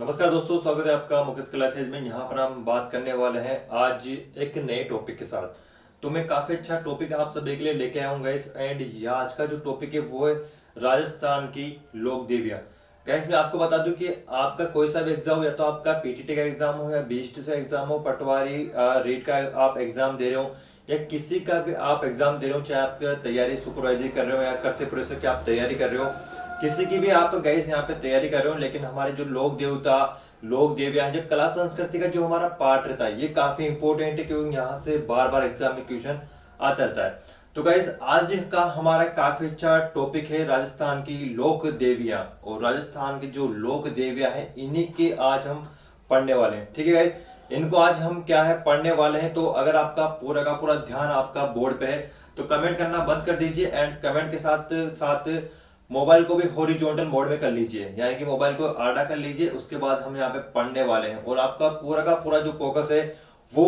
नमस्कार दोस्तों, स्वागत है आपका मुकेश क्लासेज में। यहाँ पर हम बात करने वाले हैं आज एक नए टॉपिक के साथ। तो मैं काफ़ी अच्छा टॉपिक आप सभी के लिए लेके आया हूँ गाइस। एंड ये आज का जो टॉपिक है वो है राजस्थान की लोक देवियाँ। गाइस मैं आपको बता दूं कि आपका कोई सा भी एग्जाम हो, या तो आपका पीटीटी का एग्जाम हो या बीएसटी का एग्जाम हो, पटवारी रेट का आप एग्जाम दे रहे हो, या किसी का भी आप एग्जाम दे रहे हो, चाहे आप तैयारी सुपरवाइजरी कर रहे हो या कर से प्रोफेसर की आप तैयारी कर रहे हो, किसी की भी आप गाइस यहाँ पे तैयारी कर रहे हो, लेकिन हमारे जो लोक देवता लोक देवियाँ जो कला संस्कृति का जो हमारा पार्ट रहता है ये काफी इंपॉर्टेंट है, क्योंकि यहाँ से बार बार एग्जाम में क्वेश्चन आता रहता है। तो गाइस आज का हमारा काफी अच्छा टॉपिक है राजस्थान की लोक देवियाँ। और राजस्थान की जो लोक देवियाँ हैं इन्हीं के आज हम पढ़ने वाले हैं। ठीक है गाइस, इनको आज हम क्या है पढ़ने वाले हैं। तो अगर आपका पूरा का पूरा ध्यान आपका बोर्ड पे है तो कमेंट करना बंद कर दीजिए, एंड कमेंट के साथ साथ मोबाइल को भी हॉरिजॉन्टल मोड में कर लीजिए, यानी कि मोबाइल को आड़ा कर लीजिए। उसके बाद हम यहाँ पे पढ़ने वाले हैं और आपका पूरा का पूरा जो फोकस है वो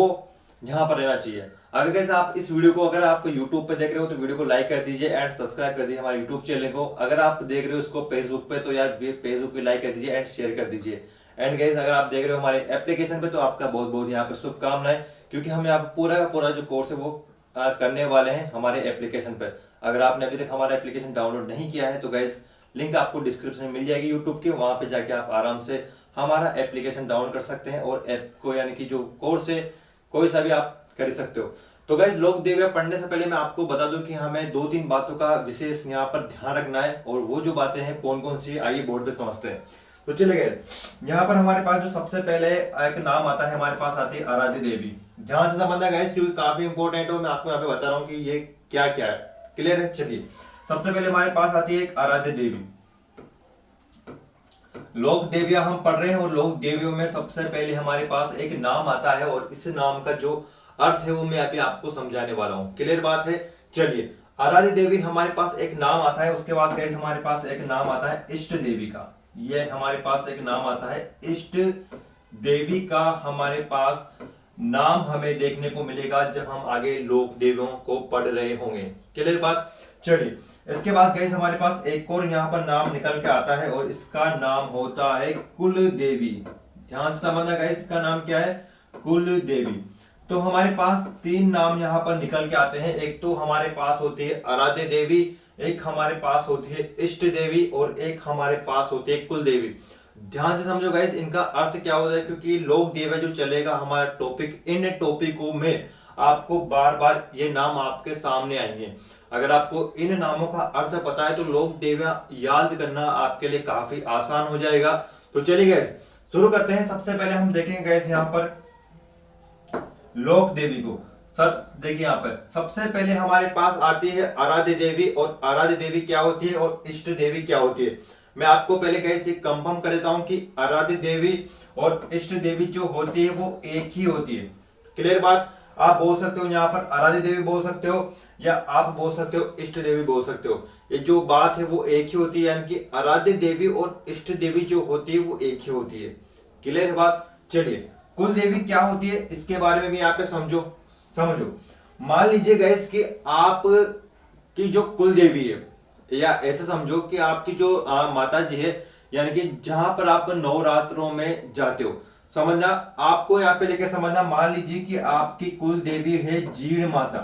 यहाँ पर रहना चाहिए। अगर कैसे आप इस वीडियो को अगर आप यूट्यूब पे देख रहे हो तो वीडियो को लाइक कर दीजिए एंड सब्सक्राइब कर दीजिए हमारे यूट्यूब चैनल को। अगर आप देख रहे हो इसको फेसबुक पे तो यार फेसबुक पे लाइक कर दीजिए एंड शेयर कर दीजिए। एंड गाइस अगर आप देख रहे हो हमारे एप्लीकेशन पे तो आपका बहुत बहुत यहाँ पे शुभकामनाएं, क्योंकि हम यहाँ पे पूरा का पूरा जो कोर्स है वो करने वाले हैं हमारे एप्लीकेशन पर। अगर आपने अभी तक हमारा एप्लीकेशन डाउनलोड नहीं किया है तो गाइस लिंक आपको डिस्क्रिप्शन में मिल जाएगी यूट्यूब की, वहां पे जाके आप आराम से हमारा एप्लीकेशन डाउनलोड कर सकते हैं और ऐप को यानी कि जो कोर्स है कोई सा भी आप कर सकते हो। तो गाइस लोक देवियाँ पढ़ने से पहले मैं आपको बता दूं कि हमें दो तीन बातों का विशेष यहाँ पर ध्यान रखना है, और वो जो बातें हैं कौन कौन सी आइए बोर्ड पे समझते हैं। तो चले गए, यहाँ पर हमारे पास जो सबसे पहले एक नाम आता है, हमारे पास आती है आराध्य देवी। ध्यान से समझना गाइस, क्योंकि काफी इंपॉर्टेंट है। मैं आपको यहाँ पे बता रहा हूँ कि ये क्या क्या है। क्लियर है? चलिए सबसे पहले हमारे पास आती है एक आराध्य देवी। लोक देवियां हम पढ़ रहे हैं और लोक देवियों में सबसे पहले हमारे पास एक नाम आता है, और इस नाम का जो अर्थ है वो मैं अभी आपको समझाने वाला हूं। क्लियर बात है? चलिए, आराध्य देवी हमारे पास एक नाम आता है। उसके बाद गाइस हमारे पास एक नाम आता है इष्ट देवी का। ये हमारे पास एक नाम आता है इष्ट देवी का। हमारे पास नाम हमें देखने को मिलेगा जब हम आगे लोक देवियों को पढ़ रहे होंगे। क्लियर बात? चलिए, इसके बाद गाइस हमारे पास एक और यहाँ पर नाम निकल के आता है, और इसका नाम होता है कुल देवी। ध्यान से समझना गाइस, इसका नाम क्या है? कुल देवी। तो हमारे पास तीन नाम यहाँ पर निकल के आते हैं। एक तो हमारे पास होती है आराध्य देवी, एक हमारे पास होती है इष्ट देवी, और एक हमारे पास होती है कुल देवी। ध्यान से समझो गाइस इनका अर्थ क्या होता है, क्योंकि लोक देवियाँ जो चलेगा हमारा टॉपिक, इन टॉपिकों में आपको बार बार ये नाम आपके सामने आएंगे। अगर आपको इन नामों का अर्थ पता है तो लोक देवियाँ याद करना आपके लिए काफी आसान हो जाएगा। तो चलिए गाइस शुरू करते हैं। सबसे पहले हम देखेंगे गाइस यहाँ पर लोक देवी को। सर देखिए यहाँ पर सबसे पहले हमारे पास आती है आराध्य देवी, और आराध्य देवी क्या होती है और इष्ट देवी क्या होती है। मैं आपको पहले गाइस एक कंफर्म कर देता हूं कि आराध्य देवी और इष्ट देवी जो होती है वो एक ही होती है। क्लियर बात? आप बोल सकते हो यहाँ पर आराध्य देवी बोल सकते हो, या आप बोल सकते हो इष्ट देवी बोल सकते हो। ये जो बात है वो एक ही होती है, यानी कि आराध्य देवी और इष्ट देवी जो होती है वो एक ही होती है। क्लियर है बात? चलिए, कुल देवी क्या होती है इसके बारे में भी यहाँ पे समझो। मान लीजिए गाइस कि आप की जो कुल देवी है, या ऐसे समझो कि आपकी जो माता जी है, यानी कि जहां पर आप नवरात्रों में जाते हो, समझना आपको यहाँ पे लेके समझना। मान लीजिए कि आपकी कुल देवी है जीण माता।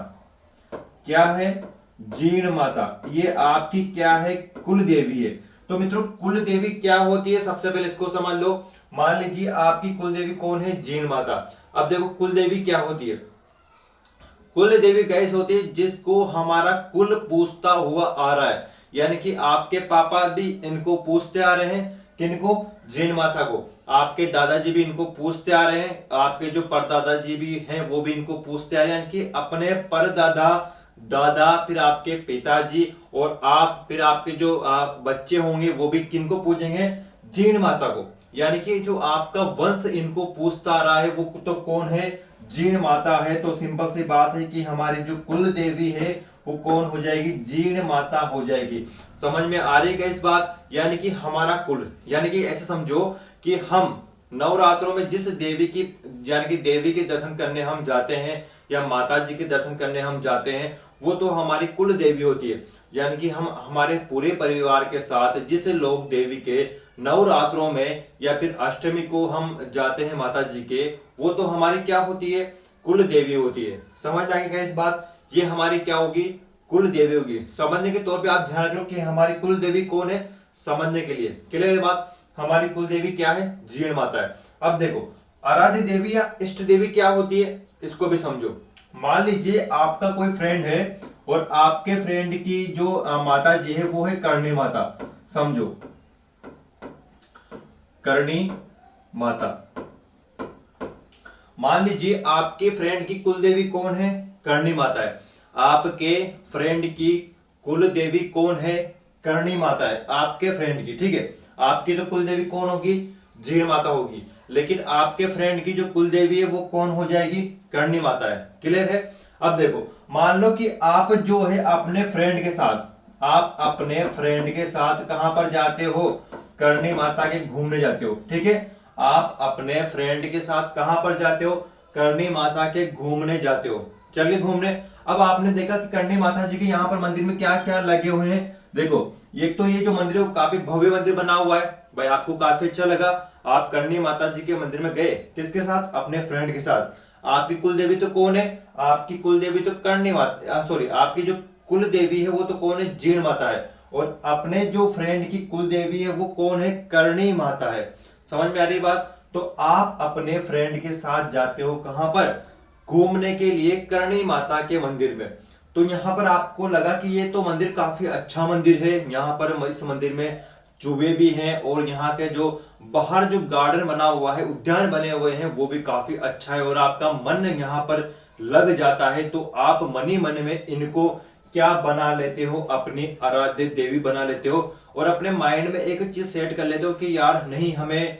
क्या है? जीण माता। ये आपकी क्या है? कुल देवी है। तो मित्रों कुल देवी क्या होती है सबसे पहले इसको समझ लो। मान लीजिए आपकी कुल देवी कौन है? जीण माता। अब देखो कुल देवी क्या होती है। कुल देवी कैसे होती है? जिसको हमारा कुल पूछता हुआ आ रहा है, यानी कि आपके पापा भी इनको पूछते आ रहे हैं। किनको? जीण माता को। आपके दादाजी भी इनको पूछते आ रहे हैं, आपके जो परदादाजी भी हैं वो भी इनको पूछते आ रहे हैं, यानी कि अपने परदादा, दादा, फिर आपके पिताजी, और आप फिर आपके जो बच्चे होंगे वो भी किनको पूछेंगे? जीण माता को। यानी कि जो आपका वंश इनको पूछता आ रहा है वो तो कौन है? जीण माता है। तो सिंपल सी बात है कि हमारी जो कुल देवी है वो कौन हो जाएगी? जीण माता हो जाएगी। समझ में आ रही है इस बात? यानी कि हमारा कुल, यानी कि ऐसे समझो कि हम नवरात्रों में जिस देवी की, यानी कि देवी के दर्शन करने हम जाते हैं या माता जी के दर्शन करने हम जाते हैं, वो तो हमारी कुल देवी होती है। यानी कि हम हमारे पूरे परिवार के साथ जिस लोक देवी के नवरात्रों में या फिर अष्टमी को हम जाते हैं माता जी के, वो तो हमारी क्या होती है, कुल देवी होती है। समझ में आएगा इस बात, ये हमारी क्या होगी, कुल देवी होगी। समझने के तौर पे आप ध्यान रखो कि हमारी कुल देवी कौन है, समझने के लिए क्लियर है बात। हमारी कुल देवी क्या है, जीण माता है। अब देखो आराध्य देवी या इष्ट देवी क्या होती है, इसको भी समझो। मान लीजिए आपका कोई फ्रेंड है और आपके फ्रेंड की जो माता जी है वो है करणी माता, समझो करणी माता। मान लीजिए आपके फ्रेंड की कुल देवी कौन है, करणी माता है। आपके फ्रेंड की कुल देवी कौन है, करणी माता है आपके फ्रेंड की, ठीक है। आपकी तो कुल देवी कौन होगी, जीण माता होगी, लेकिन आपके फ्रेंड की जो कुल देवी है वो कौन हो जाएगी, करणी माता है। क्लियर है। अब देखो मान लो कि आप जो है अपने फ्रेंड के साथ, आप अपने फ्रेंड के साथ कहां पर जाते हो, करणी माता के घूमने जाते हो, ठीक है। आप अपने फ्रेंड के साथ कहां पर जाते हो, करणी माता के घूमने जाते हो, चलिए घूमने। अब आपने देखा कि करणी माता जी के यहाँ पर मंदिर में क्या क्या लगे हुए हैं। देखो एक तो ये जो मंदिर है वो काफी भव्य मंदिर बना हुआ है, भाई आपको काफी अच्छा लगा। आप करणी माता जी के मंदिर में गए, किसके साथ, अपने फ्रेंड के साथ। आपकी कुल देवी तो कौन है, आपकी कुल देवी तो करणी माता, सॉरी आपकी जो कुल देवी है वो तो कौन है, जीण माता है। और अपने जो फ्रेंड की कुल देवी है वो कौन है, करणी माता है। समझ में आ रही बात। तो आप अपने फ्रेंड के साथ जाते हो कहां पर, घूमने के लिए, करणी माता के मंदिर में। तो यहाँ पर आपको लगा कि ये तो मंदिर काफी अच्छा मंदिर है, यहाँ पर इस मंदिर में चूहे भी हैं और यहाँ के जो बाहर जो गार्डन बना हुआ है, उद्यान बने हुए हैं, वो भी काफी अच्छा है और आपका मन यहाँ पर लग जाता है। तो आप मन ही मन में इनको क्या बना लेते हो, अपनी आराध्य देवी बना लेते हो और अपने माइंड में एक चीज सेट कर लेते हो कि यार नहीं, हमें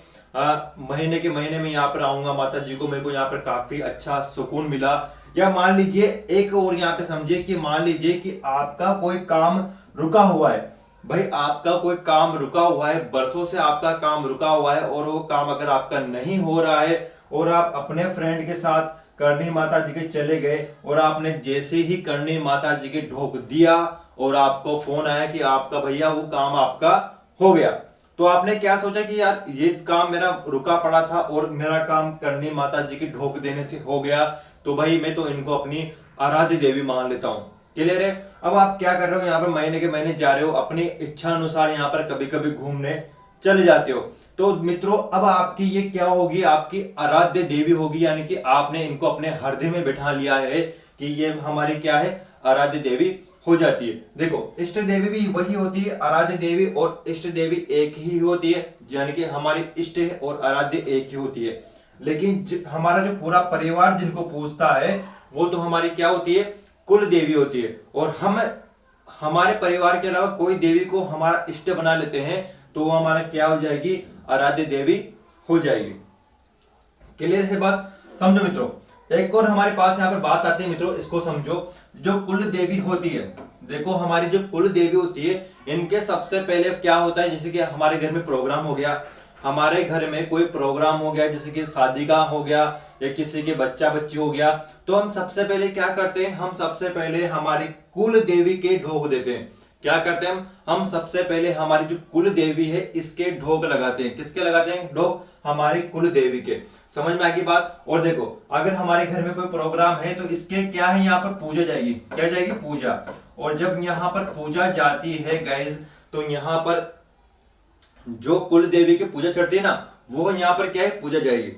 महीने के महीने में यहाँ पर आऊंगा माता जी को, मेरे को यहाँ पर काफी अच्छा सुकून मिला। या मान लीजिए एक और यहाँ पे समझिए कि मान लीजिए कि आपका कोई काम रुका हुआ है, भाई आपका कोई काम रुका हुआ है, बरसों से आपका काम रुका हुआ है और वो काम अगर आपका नहीं हो रहा है और आप अपने फ्रेंड के साथ करणी माता जी के चले गए और आपने जैसे ही करणी माता जी के ढोक दिया और आपको फोन आया कि आपका भैया वो काम आपका हो गया, तो आपने क्या सोचा कि यार ये काम मेरा रुका पड़ा था और मेरा काम करणी माता जी की ढोक देने से हो गया, तो भाई मैं तो इनको अपनी आराध्य देवी मान लेता हूं। क्लियर है। अब आप क्या कर रहे हो, यहाँ पर महीने के महीने जा रहे हो, अपनी इच्छा अनुसार यहाँ पर कभी कभी घूमने चले जाते हो। तो मित्रों अब आपकी ये क्या होगी, आपकी आराध्य देवी होगी, यानी कि आपने इनको अपने हृदय में बिठा लिया है कि ये हमारी क्या है, आराध्य देवी हो जाती है। देखो इष्ट देवी भी वही होती है, आराध्य देवी और इष्ट देवी एक ही होती है, यानी कि हमारी इष्ट है और आराध्य एक ही होती है। लेकिन हमारा जो पूरा परिवार जिनको पूजता है वो तो हमारी क्या होती है, कुल देवी होती है। और हम हमारे परिवार के अलावा कोई देवी को हमारा इष्ट बना लेते हैं तो वो हमारा क्या हो जाएगी, आराध्य देवी हो जाएगी। क्लियर है बात, समझो मित्रों। एक और हमारे पास यहाँ पर बात आती है मित्रों, इसको समझो। जो कुल देवी होती है, देखो हमारी जो कुल देवी होती है, इनके सबसे पहले क्या होता है, जैसे कि हमारे घर में प्रोग्राम हो गया, हमारे घर में कोई प्रोग्राम हो गया, जैसे कि शादी का हो गया या किसी के बच्चा बच्ची हो गया, तो हम सबसे पहले क्या करते हैं, हम सबसे पहले हमारी कुल देवी के ढोक देते हैं। क्या करते हैं हम सबसे पहले हमारी जो कुल देवी है इसके ढोक लगाते हैं। किसके लगाते हैं ढोक, हमारी कुल देवी के। समझ में आएगी बात। और देखो अगर हमारे घर में कोई प्रोग्राम है तो इसके क्या है, यहाँ पर पूजा जाएगी, क्या जाएगी, पूजा। और जब यहाँ पर पूजा जाती है गाइज, तो यहाँ पर जो कुल देवी की पूजा चढ़ती है ना, वो यहाँ पर क्या है, पूजा जाएगी।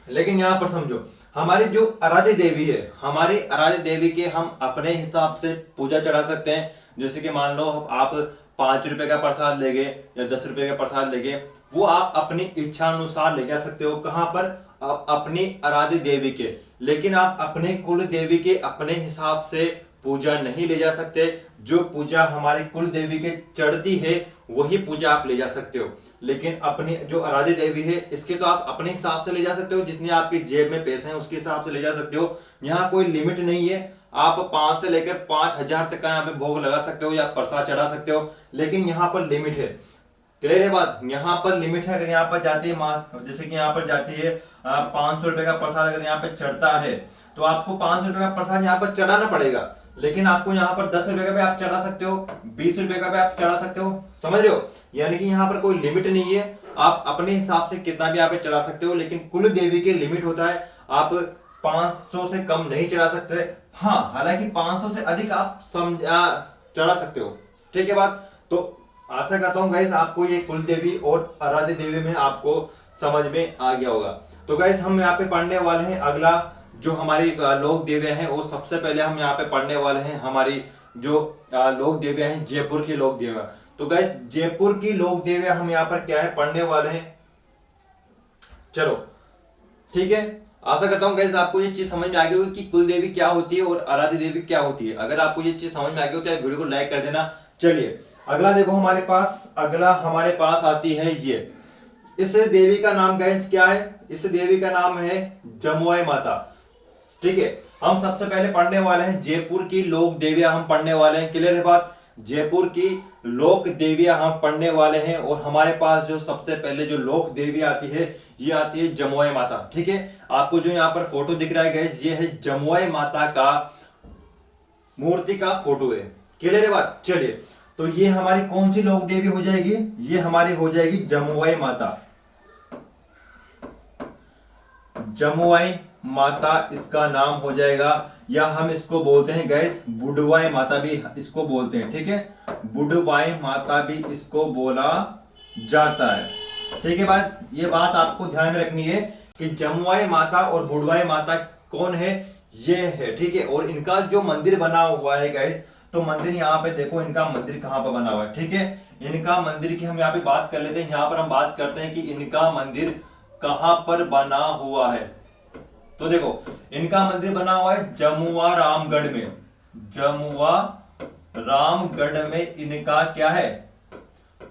लेकिन यहाँ पर समझो हमारी जो आराध्य देवी है, हमारी आराध्य देवी के हम अपने हिसाब से पूजा चढ़ा सकते हैं। जैसे कि मान लो आप 5 रुपए का प्रसाद ले गए या 10 रुपए का प्रसाद ले गए, वो आप अपनी इच्छा अनुसार ले जा सकते हो। कहां पर, अपनी आराध्य देवी के। लेकिन आप अपने कुल देवी के अपने हिसाब से पूजा नहीं ले जा सकते। जो पूजा हमारी कुल देवी के चढ़ती है वही पूजा आप ले जा सकते हो। लेकिन अपनी जो आराध्य देवी है इसके तो आप अपने हिसाब से ले जा सकते हो, जितने आपकी जेब में पैसे हैं उसके हिसाब से ले जा सकते हो। यहाँ कोई लिमिट नहीं है, आप 5 से लेकर 5000 तक का यहाँ पे भोग लगा सकते हो या प्रसाद चढ़ा सकते हो। लेकिन यहाँ पर लिमिट है, क्लियर है बात, यहाँ पर लिमिट है। अगर यहाँ पर जाती है, जैसे कि यहाँ पर जाती है 500 रुपए का प्रसाद अगर यहाँ पे चढ़ता है तो आपको 500 रुपए का प्रसाद यहाँ पर चढ़ाना पड़ेगा। लेकिन आपको यहाँ पर 10 रुपए का भी आप चढ़ा सकते हो, 20 रुपए का भी आप चढ़ा सकते हो, समझ रहे हो। यानी कि यहाँ पर कोई लिमिट नहीं है, आप अपने हिसाब से कितना भी यहाँ पे चढ़ा सकते हो, लेकिन कुल देवी के लिमिट होता है, आप 500 से कम नहीं चढ़ा सकते। हाँ, हालांकि 500 से अधिक आप चढ़ा सकते हो। ठीक है बात। तो आशा करता हूँ गाइस आपको ये कुल देवी और आराध्य देवी में आपको समझ में आ गया होगा। तो गाइस हम यहाँ पे पढ़ने वाले हैं अगला जो हमारी लोक देवियां हैं, वो सबसे पहले हम यहाँ पे पढ़ने वाले हैं हमारी जो लोक देवियां हैं, जयपुर की लोक देवियां। तो गाइस जयपुर की लोक देवियां हम यहाँ पर क्या है पढ़ने वाले हैं। चलो ठीक है, आशा करता हूँ गाइस आपको ये चीज समझ में आ गई होगी कि कुल देवी क्या होती है और आराध्य देवी क्या होती है। अगर आपको ये चीज समझ में आ गई हो तो वीडियो को लाइक कर देना। चलिए अगला देखो अगला हमारे पास आती है ये, इस देवी का नाम गाइस क्या है, इस देवी का नाम है जमुआई माता। ठीक है, हम सबसे पहले पढ़ने वाले हैं जयपुर की लोक देवियां हम पढ़ने वाले हैं। क्लियर है बात, जयपुर की लोक देवियां हम पढ़ने वाले हैं और हमारे पास जो सबसे पहले जो लोक देवी आती है ये आती है जमुआई माता। ठीक है, आपको जो यहाँ पर फोटो दिख रहा है गाइस ये है जमुआई माता का मूर्ति का फोटो है। क्लियर है बात। चलिए तो ये हमारी कौन सी लोक देवी हो जाएगी, ये हमारी हो जाएगी जमुआई माता। जमुआई माता इसका नाम हो जाएगा, या हम इसको बोलते हैं गैस बुडवाई माता भी इसको बोलते हैं। ठीक है, बुडवाई माता भी इसको बोला जाता है। ठीक है बात, ये बात आपको ध्यान में रखनी है कि जमुआई माता और बुडवाई माता कौन है, ये है। ठीक है, और इनका जो मंदिर बना हुआ है गैस, तो मंदिर यहाँ पे देखो, इनका मंदिर कहाँ पर बना हुआ है। ठीक है, इनका मंदिर की हम यहाँ पे बात कर लेते हैं। यहाँ पर हम बात करते हैं कि इनका मंदिर कहां पर बना हुआ है। तो देखो इनका मंदिर बना हुआ है जमुआ रामगढ़ में। जमुआ रामगढ़ में इनका क्या है,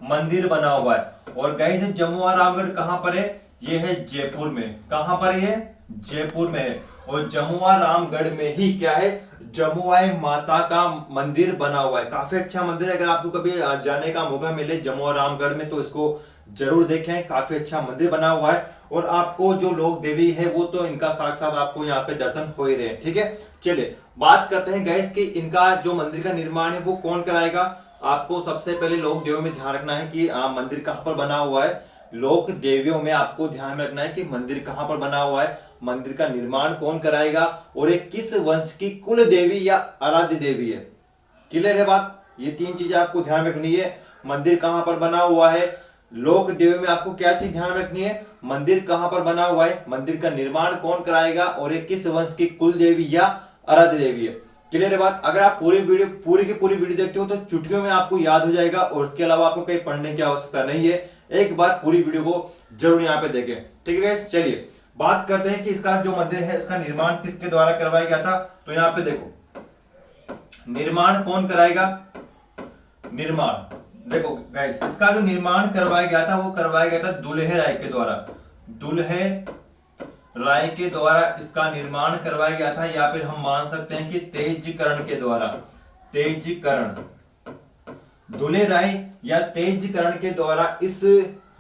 मंदिर बना हुआ है। और गाइस जमुआ रामगढ़ कहां पर है, ये है जयपुर में। कहां पर ये जयपुर में है, और जमुआ रामगढ़ में ही क्या है, जमुआई माता का मंदिर बना हुआ है। काफी अच्छा मंदिर है, अगर आपको कभी जाने का मौका मिले जमुआ रामगढ़ में तो इसको जरूर देखें, काफी अच्छा मंदिर बना हुआ है। और आपको जो लोक देवी है वो तो इनका साक्षात आपको यहाँ पे दर्शन हो ही रहे हैं। ठीक है, चलिए बात करते हैं गैस कि इनका जो मंदिर का निर्माण है वो कौन कराएगा। आपको सबसे पहले लोक देवियों में ध्यान रखना है कि मंदिर कहाँ पर बना हुआ है। लोक देवियों में आपको ध्यान में रखना है कि मंदिर कहाँ पर बना हुआ है, मंदिर का निर्माण कौन कराएगा, और ये किस वंश की कुल देवी या आराध्य देवी है। क्लियर है बात, ये तीन चीजें आपको ध्यान रखनी है। मंदिर कहाँ पर बना हुआ है, लोक देवी में आपको क्या चीज ध्यान रखनी है, मंदिर कहां पर बना हुआ है, मंदिर का निर्माण कौन कराएगा, और ये किस वंश की कुल देवी या आराध्य देवी है। क्लियर है बात। अगर आप पूरी की पूरी वीडियो देखते हो तो चुटकियों में आपको याद हो जाएगा, और उसके अलावा आपको कहीं पढ़ने की आवश्यकता नहीं है। एक बार पूरी वीडियो को जरूर यहाँ पे देखें। ठीक है गाइस, चलिए बात करते हैं कि इसका जो मंदिर है इसका निर्माण किसके द्वारा करवाया गया था। तो यहाँ पे देखो निर्माण कौन कराएगा, निर्माण देखो गाइस इसका जो निर्माण करवाया गया था वो करवाया गया था दुल्हे राय के द्वारा। दुल्हे राय के द्वारा इसका निर्माण करवाया गया था, या फिर हम मान सकते हैं कि तेजीकरण के द्वारा। तेजीकरण, दुल्हे राय या तेजीकरण के द्वारा इस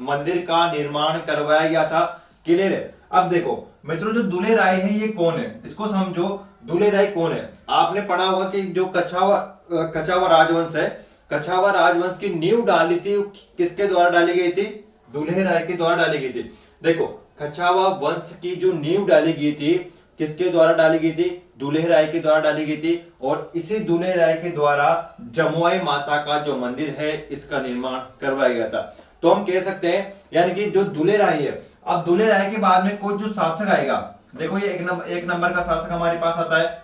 मंदिर का निर्माण करवाया गया था। क्लियर है। अब देखो मित्रों जो दुल्हे राय है ये कौन है, इसको समझो। दुल्हे राय कौन है, आपने पढ़ा होगा कि जो कछावा राजवंश है, कछावा राजवंश की नींव डाली थी किसके द्वारा डाली गई थी, दुल्हे राय के द्वारा डाली गई थी। देखो कछावा वंश की जो नींव डाली गई थी किसके द्वारा डाली गई थी, दुल्हे राय के द्वारा डाली गई थी। और इसी दुल्हे राय के द्वारा जमुआई माता का जो मंदिर है इसका निर्माण करवाया गया था। तो हम कह सकते हैं यानी कि जो दुल्हे राय है, अब दुल्हे राय के बाद में कोई जो शासक आएगा, देखो ये एक नंबर का शासक हमारे पास आता है,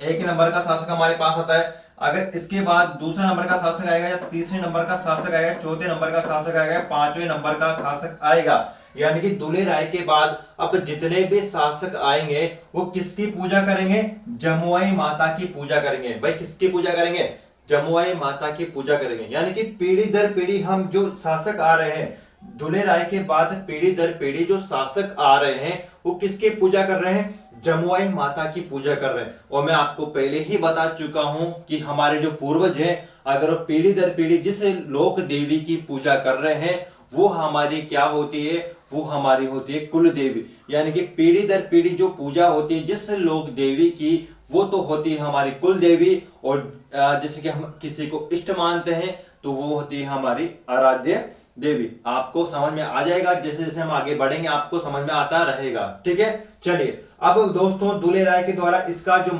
एक नंबर का शासक हमारे पास आता है। अगर इसके बाद दूसरा नंबर का शासक आएगा, या तीसरे नंबर का शासक आएगा, चौथे नंबर का शासक आएगा, पांचवें नंबर का शासक आएगा, यानी कि दुल्हे राय के बाद अब जितने भी शासक आएंगे वो किसकी पूजा करेंगे, जमुआई माता की पूजा करेंगे। भाई किसकी पूजा करेंगे, जमुआई माता की पूजा करेंगे। यानी कि पीढ़ी दर पीढ़ी हम जो शासक आ रहे हैं, दुल्हे राय के बाद पीढ़ी दर पीढ़ी जो शासक आ रहे हैं वो किसकी पूजा कर रहे हैं, जमुआई माता की पूजा कर रहे हैं। और मैं आपको पहले ही बता चुका हूं कि हमारे जो पूर्वज हैं अगर वो पीढ़ी दर पीढ़ी जिस लोक देवी की पूजा कर रहे हैं वो हमारी क्या होती है, वो हमारी होती है कुल देवी। यानी कि पीढ़ी दर पीढ़ी जो पूजा होती है जिस लोक देवी की वो तो होती है हमारी कुल देवी। और जैसे कि हम किसी को इष्ट मानते हैं तो वो होती है हमारी आराध्य देवी। आपको समझ में आ जाएगा, जैसे जैसे हम आगे बढ़ेंगे आपको समझ में आता रहेगा। ठीक है, चलिए अब दोस्तों दुले राय के द्वारा इसका जो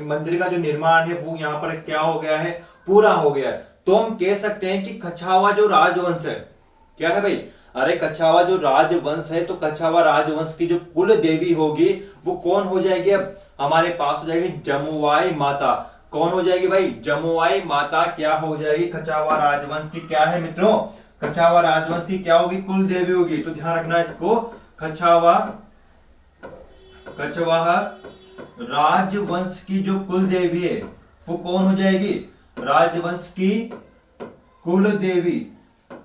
मंदिर का जो निर्माण है वो यहाँ पर क्या हो गया है, पूरा हो गया है। तो हम कह सकते हैं कि कछावा जो राजवंश है, क्या है भाई, अरे कछावा जो राजवंश है, तो कछावा राजवंश की जो कुल देवी होगी वो कौन हो जाएगी, अब हमारे पास हो जाएगी जमुआई माता। कौन हो जाएगी भाई, जमुआई माता क्या हो जाएगी, कछावा राजवंश की क्या है मित्रों, कछावा राजवंश की क्या होगी, कुल देवी होगी। तो ध्यान रखना इसको, कछावा राजवंश की जो कुल देवी है वो कौन हो जाएगी, राजवंश की कुल देवी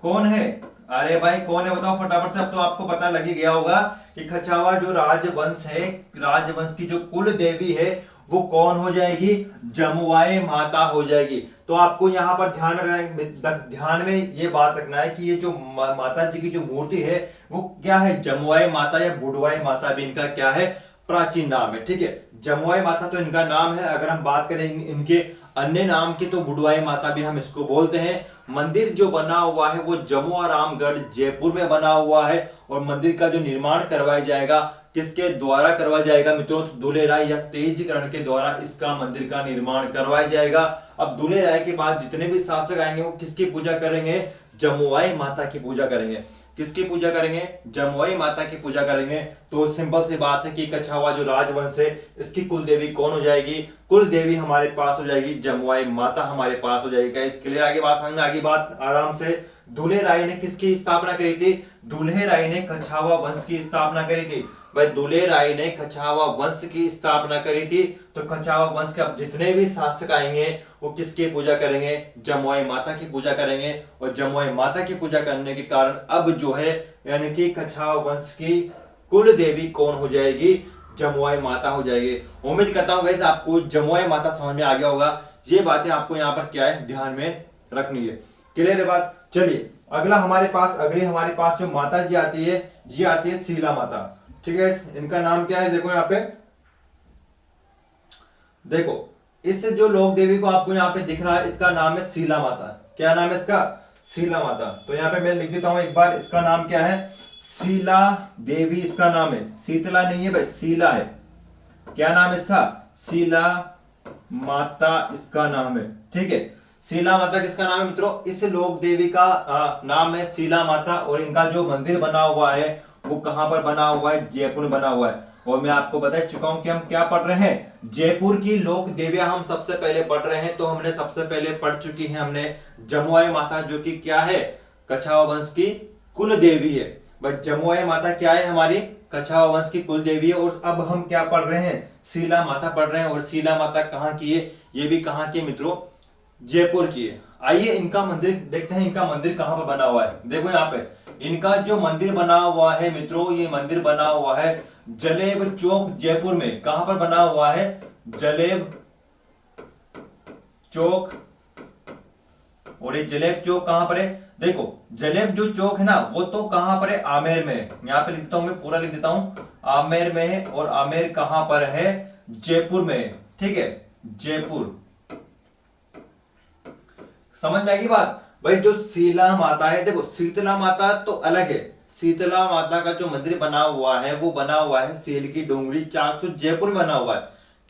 कौन है, अरे भाई कौन है बताओ फटाफट से। अब तो आपको पता लग ही गया होगा कि कछावा जो राजवंश है, राजवंश की जो कुल देवी है वो कौन हो जाएगी, जमुआई माता हो जाएगी। तो आपको यहाँ पर ध्यान में ये बात रखना है कि ये जो माता जी की जो मूर्ति है वो क्या है, जमुआई माता या बुडवाई माता भी इनका क्या है, प्राचीन नाम है। ठीक है, जमुआई माता तो इनका नाम है। अगर हम बात करें इनके अन्य नाम की तो बुडवाई माता भी हम इसको बोलते हैं। मंदिर जो बना हुआ है वो जमुआरामगढ़ जयपुर में बना हुआ है और मंदिर का जो निर्माण करवाया जाएगा किसके द्वारा करवाया जाएगा मित्रों, तो दुले राय या तेजीकरण के द्वारा इसका मंदिर का निर्माण करवाया जाएगा। अब दुले राय के बाद जितने भी शासक आएंगे वो किसकी पूजा करेंगे, जमुआई माता की पूजा करेंगे। किसकी पूजा करेंगे, जमुआई माता की पूजा करेंगे। तो सिंपल सी बात है कि कछावा जो राजवंश है इसकी कुल देवी कौन हो जाएगी, कुल देवी हमारे पास हो जाएगी जमुआई माता हमारे पास हो जाएगी। इसके लिए आगे बात समझ में, आगे बात आराम से। दुल्हे राय ने किसकी स्थापना करी थी, दुल्हे राय ने कछावा वंश की स्थापना करी थी। भाई दुल्हे राय ने कछावा वंश की स्थापना करी थी। तो कछावा वंश के अब जितने भी शासक आएंगे वो किसकी पूजा करेंगे, जमुआई माता की पूजा करेंगे। और जमुआई माता की पूजा करने के कारण अब जो है यानी कि कछावा वंश की कुल देवी कौन हो जाएगी, जमुआई माता हो जाएगी। उम्मीद करता हूं गाइस आपको जमुआई माता समझ में आ गया होगा। ये बातें आपको यहाँ पर क्या है ध्यान में रखनी है। क्लियर है बात। चलिए अगली हमारे पास जो माता जी आती है, ये आती है शीला माता। ठीक है, इनका नाम क्या है, देखो यहाँ पे, देखो इस जो लोक देवी को आपको यहाँ पे दिख रहा है इसका नाम है शीला माता। क्या नाम है इसका, शीला माता। तो यहाँ पे मैं लिख देता हूं एक बार, इसका नाम क्या है, शीला देवी इसका नाम है, शीतला नहीं है भाई, शीला है। क्या नाम है इसका, शीला माता इसका नाम है। ठीक है, शीला माता किसका नाम है मित्रों, इस लोक देवी का नाम है शीला माता। और इनका जो मंदिर बना हुआ है वो कहां पर बना हुआ है, जयपुर में बना हुआ है। और मैं आपको बता चुका हूं कि हम क्या पढ़ रहे हैं, जयपुर की लोक देवियां हम सबसे पहले पढ़ रहे हैं। तो हमने सबसे पहले पढ़ चुकी है हमने जमुआई माता, जो कि क्या है, कछावा वंश की कुल देवी है। बट जमुआई माता क्या है, हमारी कछावा वंश की कुल देवी है। और अब हम क्या पढ़ रहे हैं, शीला माता पढ़ रहे हैं। और शीला माता कहाँ की है, ये भी कहाँ की मित्रों, जयपुर की है। आइए इनका मंदिर देखते हैं, इनका मंदिर कहां पर बना हुआ है। देखो यहाँ पे इनका जो मंदिर बना हुआ है मित्रों, ये मंदिर बना हुआ है जलेब चौक जयपुर में। कहां पर बना हुआ है, जलेब चौक। और ये जलेब चौक कहां पर है, देखो जलेब जो चौक है ना वो तो कहां पर है, आमेर में है। यहाँ पे लिखता हूं, मैं पूरा लिख देता हूं, आमेर में है। और आमेर कहां पर है, जयपुर में है। ठीक है, जयपुर। समझ में आएगी बात। भाई जो शीला माता है, देखो शीतला माता तो अलग है। शीतला माता का जो मंदिर बना हुआ है वो बना हुआ है सेल की डोंगरी चाकसू जयपुर में बना हुआ है।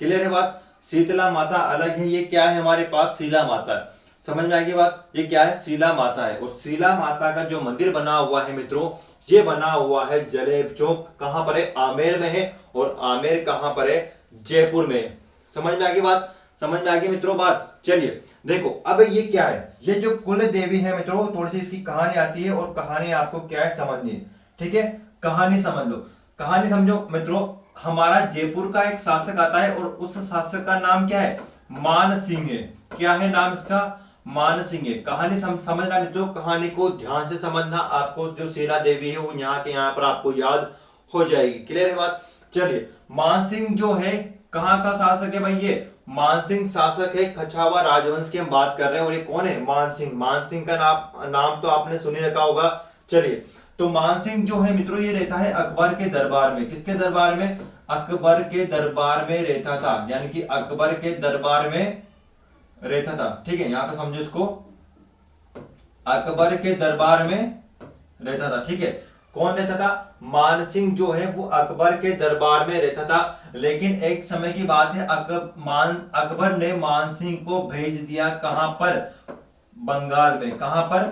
क्लियर है बात। शीतला माता अलग है, ये क्या है हमारे पास, शीला माता है। समझ में आएगी बात, ये क्या है, शीला माता है। और शीला माता का जो मंदिर बना हुआ है मित्रों, ये बना हुआ है जलेब चौक। कहां पर है, आमेर में है। और आमेर कहां पर है, जयपुर में। समझ में आएगी बात, समझ में आ गई मित्रों बात। चलिए देखो अब ये क्या है, ये जो कुल देवी है मित्रों, थोड़ी सी इसकी कहानी आती है। और कहानी आपको क्या है समझनी है। ठीक है, कहानी समझ लो, कहानी समझो मित्रों। हमारा जयपुर का एक शासक आता है और उस शासक का नाम क्या है, मान सिंह है। क्या है नाम इसका, मान सिंह है। कहानी समझना मित्रों, कहानी को ध्यान से समझना। आपको जो शीला देवी है वो यहाँ पर आपको याद हो जाएगी। क्लियर है बात। चलिए मान सिंह जो है कहां का शासक है भाई, ये मानसिंह शासक है, कछावा राजवंश की हम बात कर रहे हैं। और ये कौन है, मानसिंह। मानसिंह का नाम तो आपने सुन ही रखा होगा। चलिए तो मानसिंह जो है मित्रों, ये रहता है अकबर के दरबार में। किसके दरबार में, अकबर के दरबार में रहता था। यानी कि अकबर के दरबार में रहता था। ठीक है, यहां पे समझो इसको, अकबर के दरबार में रहता था। ठीक है, कौन रहता था? मानसिंह जो है वो अकबर के दरबार में रहता था। लेकिन एक समय की बात है, अकबर ने मानसिंह को भेज दिया कहां पर? बंगाल में। कहां पर?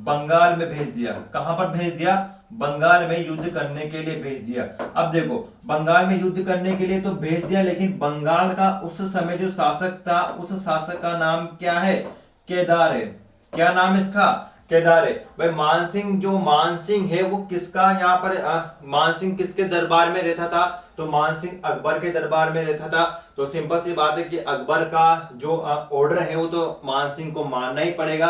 बंगाल में भेज दिया। कहां पर भेज दिया? बंगाल में युद्ध करने के लिए भेज दिया। अब देखो, बंगाल में युद्ध करने के लिए तो भेज दिया, लेकिन बंगाल का उस समय जो शासक था, उस शासक का नाम क्या है? केदार है। क्या नाम है इसका? केदार है। भाई मानसिंह, जो मानसिंह है वो किसका यहाँ पर मानसिंह किसके दरबार में रहता था? तो मानसिंह अकबर के दरबार में रहता था। तो सिंपल सी बात है कि अकबर का जो ऑर्डर है वो तो मानसिंह को मानना ही पड़ेगा।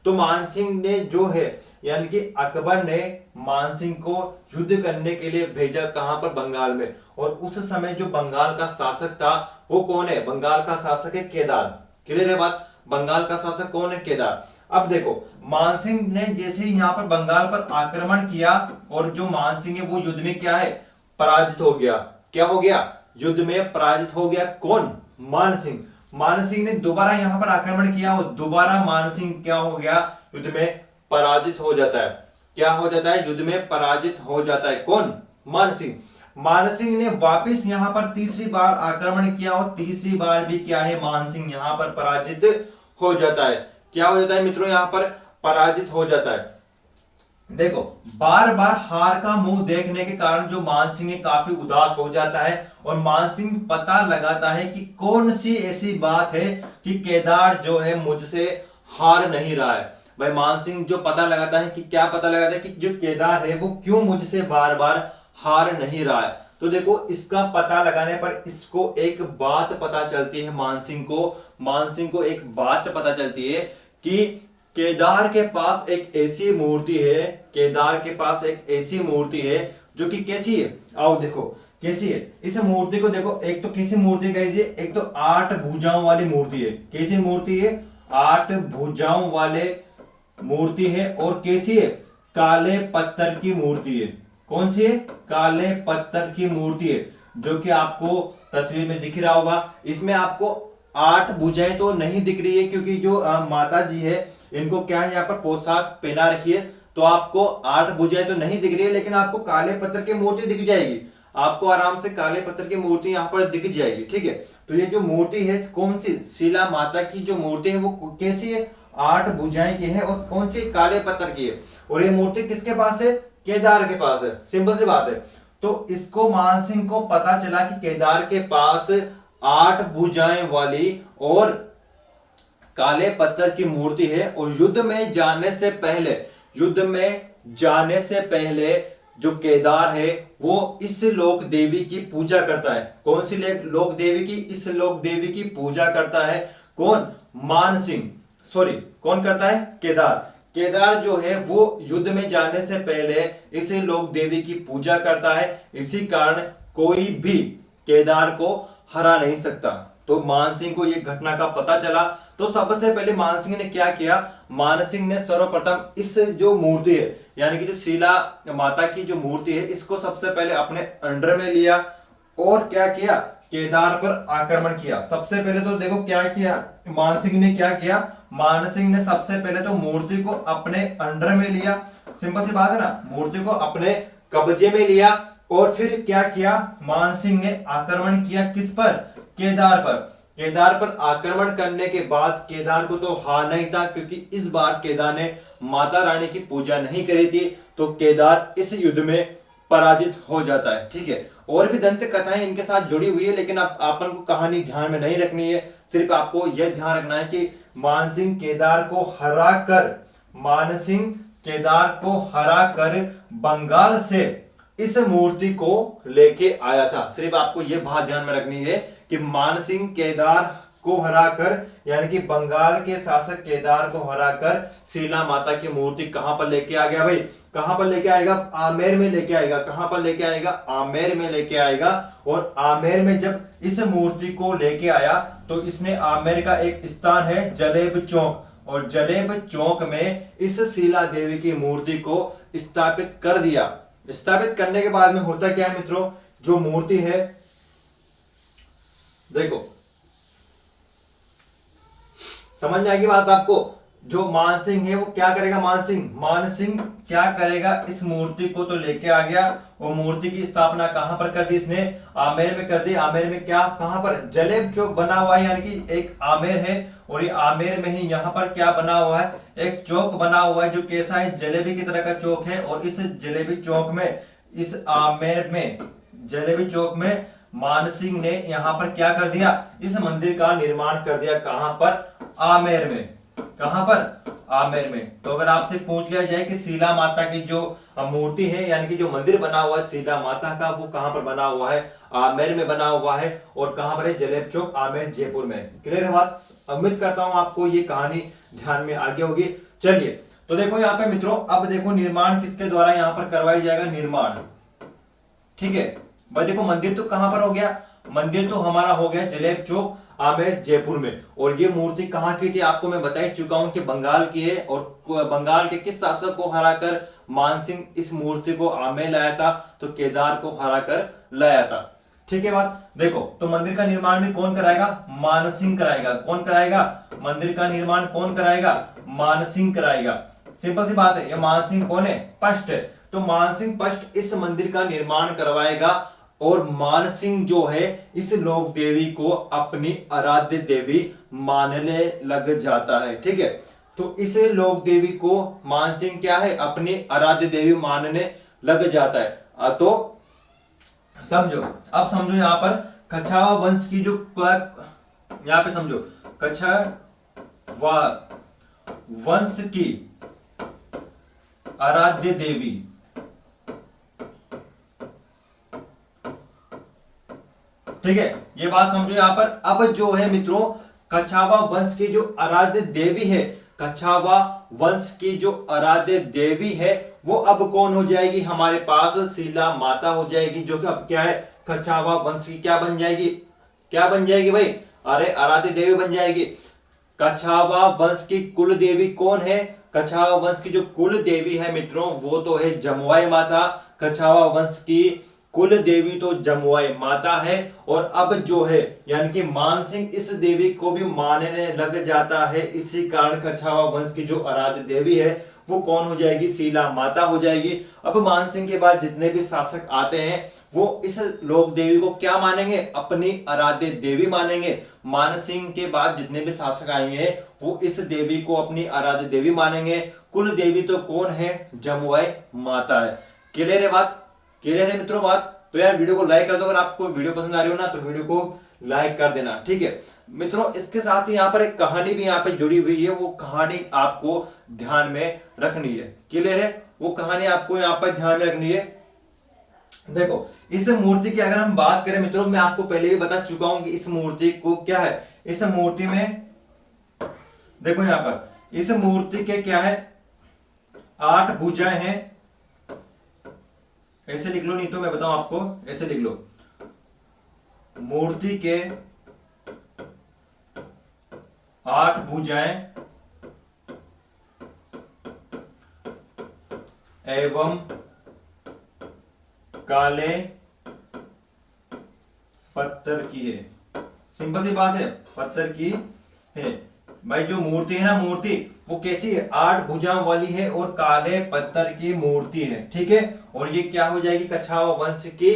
तो मानसिंह ने जो है, यानी कि अकबर ने मानसिंह को युद्ध करने के लिए भेजा कहां पर? बंगाल में। और उस समय जो बंगाल का शासक था वो कौन है? बंगाल का शासक है केदार। क्लियर है बात? बंगाल का शासक कौन है? केदार। अब देखो, मानसिंह ने जैसे ही यहां पर बंगाल पर आक्रमण किया, और जो मानसिंह है वो युद्ध में क्या है? पराजित हो गया। क्या हो गया? युद्ध में पराजित हो गया। कौन? मानसिंह। मानसिंह ने दोबारा यहां पर आक्रमण किया, और दोबारा मानसिंह क्या हो गया? युद्ध में पराजित हो जाता है। क्या हो जाता है? युद्ध में पराजित हो जाता है। कौन? मानसिंह। मानसिंह ने वापस यहां पर तीसरी बार आक्रमण किया, और तीसरी बार भी क्या है? मानसिंह यहां पर पराजित हो जाता है। क्या हो जाता है मित्रों? यहां पर पराजित हो जाता है। देखो, बार बार हार का मुंह देखने के कारण जो मानसिंह है काफी उदास हो जाता है, और मानसिंह पता लगाता है कि कौन सी ऐसी बात है कि केदार जो है मुझसे हार नहीं रहा है। भाई मानसिंह जो पता लगाता है, कि क्या पता लगाता है? कि जो केदार है वो क्यों मुझसे बार बार हार नहीं रहा है। तो देखो, इसका पता लगाने पर इसको एक बात पता चलती है। मानसिंह को एक बात पता चलती है कि केदार के पास एक ऐसी मूर्ति है, केदार के पास एक ऐसी मूर्ति है जो कि कैसी है? आओ देखो कैसी है। इस मूर्ति को देखो, एक तो कैसी मूर्ति है? एक तो 8 भुजाओं वाली मूर्ति है। कैसी मूर्ति है? 8 भुजाओं वाले मूर्ति है। और कैसी है? काले पत्थर की मूर्ति है। कौन सी है? काले पत्थर की मूर्ति है, जो कि आपको तस्वीर में दिख रहा होगा। इसमें आपको 8 भुजाएं तो नहीं दिख रही है, क्योंकि जो माता जी है इनको क्या है, यहाँ पर पोशाक पहना रखी है, तो आपको 8 भुजाएं तो नहीं दिख रही है, लेकिन आपको काले पत्थर की मूर्ति दिख जाएगी। आपको आराम से काले पत्थर की मूर्ति यहाँ पर दिख जाएगी। ठीक है, तो ये जो मूर्ति है कौन सी? शीला माता की जो मूर्ति है वो कैसी है? 8 भुजाएं की है, और कौन सी? काले पत्थर की है। और ये मूर्ति किसके पास है? केदार के पास है। सिंपल सी बात है। तो इसको मानसिंह को पता चला कि केदार के पास 8 भुजाएं वाली और काले पत्थर की मूर्ति है। और युद्ध में जाने से पहले जो केदार है वो इस लोक देवी की पूजा करता है। कौन सी लोक देवी की? इस लोक देवी की पूजा करता है। कौन? मानसिंह। सॉरी, कौन करता है? केदार। केदार जो है वो युद्ध में जाने से पहले इस लोक देवी की पूजा करता है। इसी कारण कोई भी केदार को हरा नहीं सकता। तो मानसिंह को यह घटना का पता चला, तो सबसे पहले मानसिंह ने क्या किया? मानसिंह ने सर्वप्रथम इस जो मूर्ति है, यानी कि जो शीला माता की जो मूर्ति है, इसको सबसे पहले अपने अंडर में लिया, और क्या किया? केदार पर आक्रमण किया। सबसे पहले तो देखो क्या किया मानसिंह ने? क्या किया? मानसिंह ने सबसे पहले तो मूर्ति को अपने अंडर में लिया। सिंपल सी बात है ना, मूर्ति को अपने कब्जे में लिया। और फिर क्या किया? मानसिंह ने आक्रमण किया किस पर? केदार पर। केदार पर आक्रमण करने के बाद केदार को तो हार नहीं था, क्योंकि इस बार केदार ने माता रानी की पूजा नहीं करी थी, तो केदार इस युद्ध में पराजित हो जाता है। ठीक है, और भी दंत कथाएं इनके साथ जुड़ी हुई है, लेकिन आपन को कहानी ध्यान में नहीं रखनी है। सिर्फ आपको यह ध्यान रखना है कि मानसिंह केदार को हरा कर बंगाल से इस मूर्ति को लेके आया था। सिर्फ आपको यह बात ध्यान में रखनी है कि मानसिंह केदार को हराकर, यानी कि बंगाल के शासक केदार को हराकर शीला माता की मूर्ति कहां पर लेके आ गया? भाई कहां पर लेके आएगा? आमेर में लेके आएगा। कहां पर लेके आएगा? आमेर में लेके आएगा। और आमेर में जब इस मूर्ति को लेके आया, तो इसने आमेर का एक स्थान है जलेब चौक, और जलेब चौक में इस शीला देवी की मूर्ति को स्थापित कर दिया। स्थापित करने के बाद में होता क्या है मित्रों? जो मूर्ति है, देखो समझ में आएगी बात आपको? जो मानसिंह है वो क्या करेगा, मानसिंह क्या करेगा, इस मूर्ति को तो लेके आ गया और मूर्ति की स्थापना कहां पर कर दी इसने, आमेर में कर दी। आमेर में क्या, कहां पर, जलेब चौक बना हुआ है, यानी कि एक आमेर है और ये आमेर में ही यहाँ पर क्या बना हुआ है, एक चौक बना हुआ है जो कैसा है, जलेबी की तरह का चौक है। और इस जलेबी चौक में, इस आमेर में, जलेबी चौक में मानसिंह ने यहाँ पर क्या कर दिया, इस मंदिर का निर्माण कर दिया। कहां पर, आमेर में। कहां पर, आमेर में। तो अगर आपसे पूछ लिया जाए कि शीला माता की जो मूर्ति है, यानी कि जो मंदिर बना हुआ है शीला माता का, वो कहां पर बना हुआ है, आमेर में बना हुआ है। और कहां पर है, जलेब चौक, आमेर, जयपुर में। क्लियर है बात। उम्मीद करता हूं आपको ये कहानी ध्यान में आ गई होगी। चलिए, तो देखो यहाँ पे मित्रों, अब देखो निर्माण किसके द्वारा यहाँ पर करवाया जाएगा, निर्माण। ठीक है भाई, देखो मंदिर तो कहां पर हो गया, मंदिर तो हमारा हो गया जलेब चौक, आमेर, जयपुर में। और ये मूर्ति कहां की थी, आपको मैं बता ही चुका हूं कि बंगाल की है। और बंगाल के किस शासक को हराकर मानसिंह इस मूर्ति को आमेर लाया था, तो केदार को हराकर लाया था। ठीक है बात। देखो, तो मंदिर का निर्माण भी कौन कराएगा, मानसिंह कराएगा। कौन कराएगा, मंदिर का निर्माण कौन कराएगा, मानसिंह कराएगा। सिंपल सी बात है, ये मानसिंह कौन है, पष्ट है। तो मानसिंह पष्ट इस मंदिर का निर्माण करवाएगा। और मानसिंह जो है इस लोक देवी को अपनी आराध्य देवी मानने लग जाता है। ठीक है, तो इस लोक देवी को मानसिंह क्या है, अपनी आराध्य देवी मानने लग जाता है। तो समझो, अब समझो यहां पर कछावा वंश की जो, यहां पे समझो, कछावा वंश की आराध्य देवी, ठीक है, ये बात समझो यहां पर। अब जो है मित्रों, कछावा वंश की जो आराध्य देवी है, कछावा वंश की जो आराध्य देवी है, वो अब कौन हो जाएगी, हमारे पास शीला माता हो जाएगी। जो कि अब क्या है, कछावा वंश की क्या बन जाएगी, क्या बन जाएगी भाई, अरे आराध्य देवी बन जाएगी। कछावा वंश की कुल देवी कौन है, कछावा वंश की जो कुल देवी है मित्रों, वो तो है जमुआई माता। कछावा वंश की कुल देवी तो जमुआई माता है। और अब जो है, यानी कि मानसिंह इस देवी को भी मानने लग जाता है। इसी कारण कछावा वंश की जो आराध्य देवी है वो कौन हो जाएगी, शीला माता हो जाएगी। अब मानसिंह के बाद जितने भी शासक आते हैं वो इस लोक देवी को क्या मानेंगे, अपनी आराध्य देवी मानेंगे। मानसिंह के बाद जितने भी शासक आएंगे वो इस देवी को अपनी आराध्य देवी मानेंगे। कुल देवी तो कौन है, जमुआई माता है। क्लियर है बात, क्लियर है मित्रों बात। तो यार वीडियो को लाइक कर दो, अगर आपको वीडियो पसंद आ रही हो ना तो वीडियो को लाइक कर देना। ठीक है मित्रों, इसके साथ ही यहाँ पर एक कहानी भी यहाँ पे जुड़ी हुई है, वो कहानी आपको ध्यान में रखनी है। क्लियर है, वो कहानी आपको यहाँ पर ध्यान में रखनी है। देखो, इस मूर्ति की अगर हम बात करें मित्रों, मैं आपको पहले भी बता चुका हूं कि इस मूर्ति को क्या है, इस मूर्ति में देखो यहां पर इस मूर्ति के क्या है, 8 भुजाएं हैं। ऐसे लिख लो, नहीं तो मैं बताऊं आपको, ऐसे लिख लो, मूर्ति के 8 भुजाएं एवं काले पत्थर की है। सिंपल सी बात है, पत्थर की है। भाई जो मूर्ति है ना, मूर्ति वो कैसी है, 8 भुजाओं वाली है और काले पत्थर की मूर्ति है। ठीक है, और ये क्या हो जाएगी, कछावा वंश की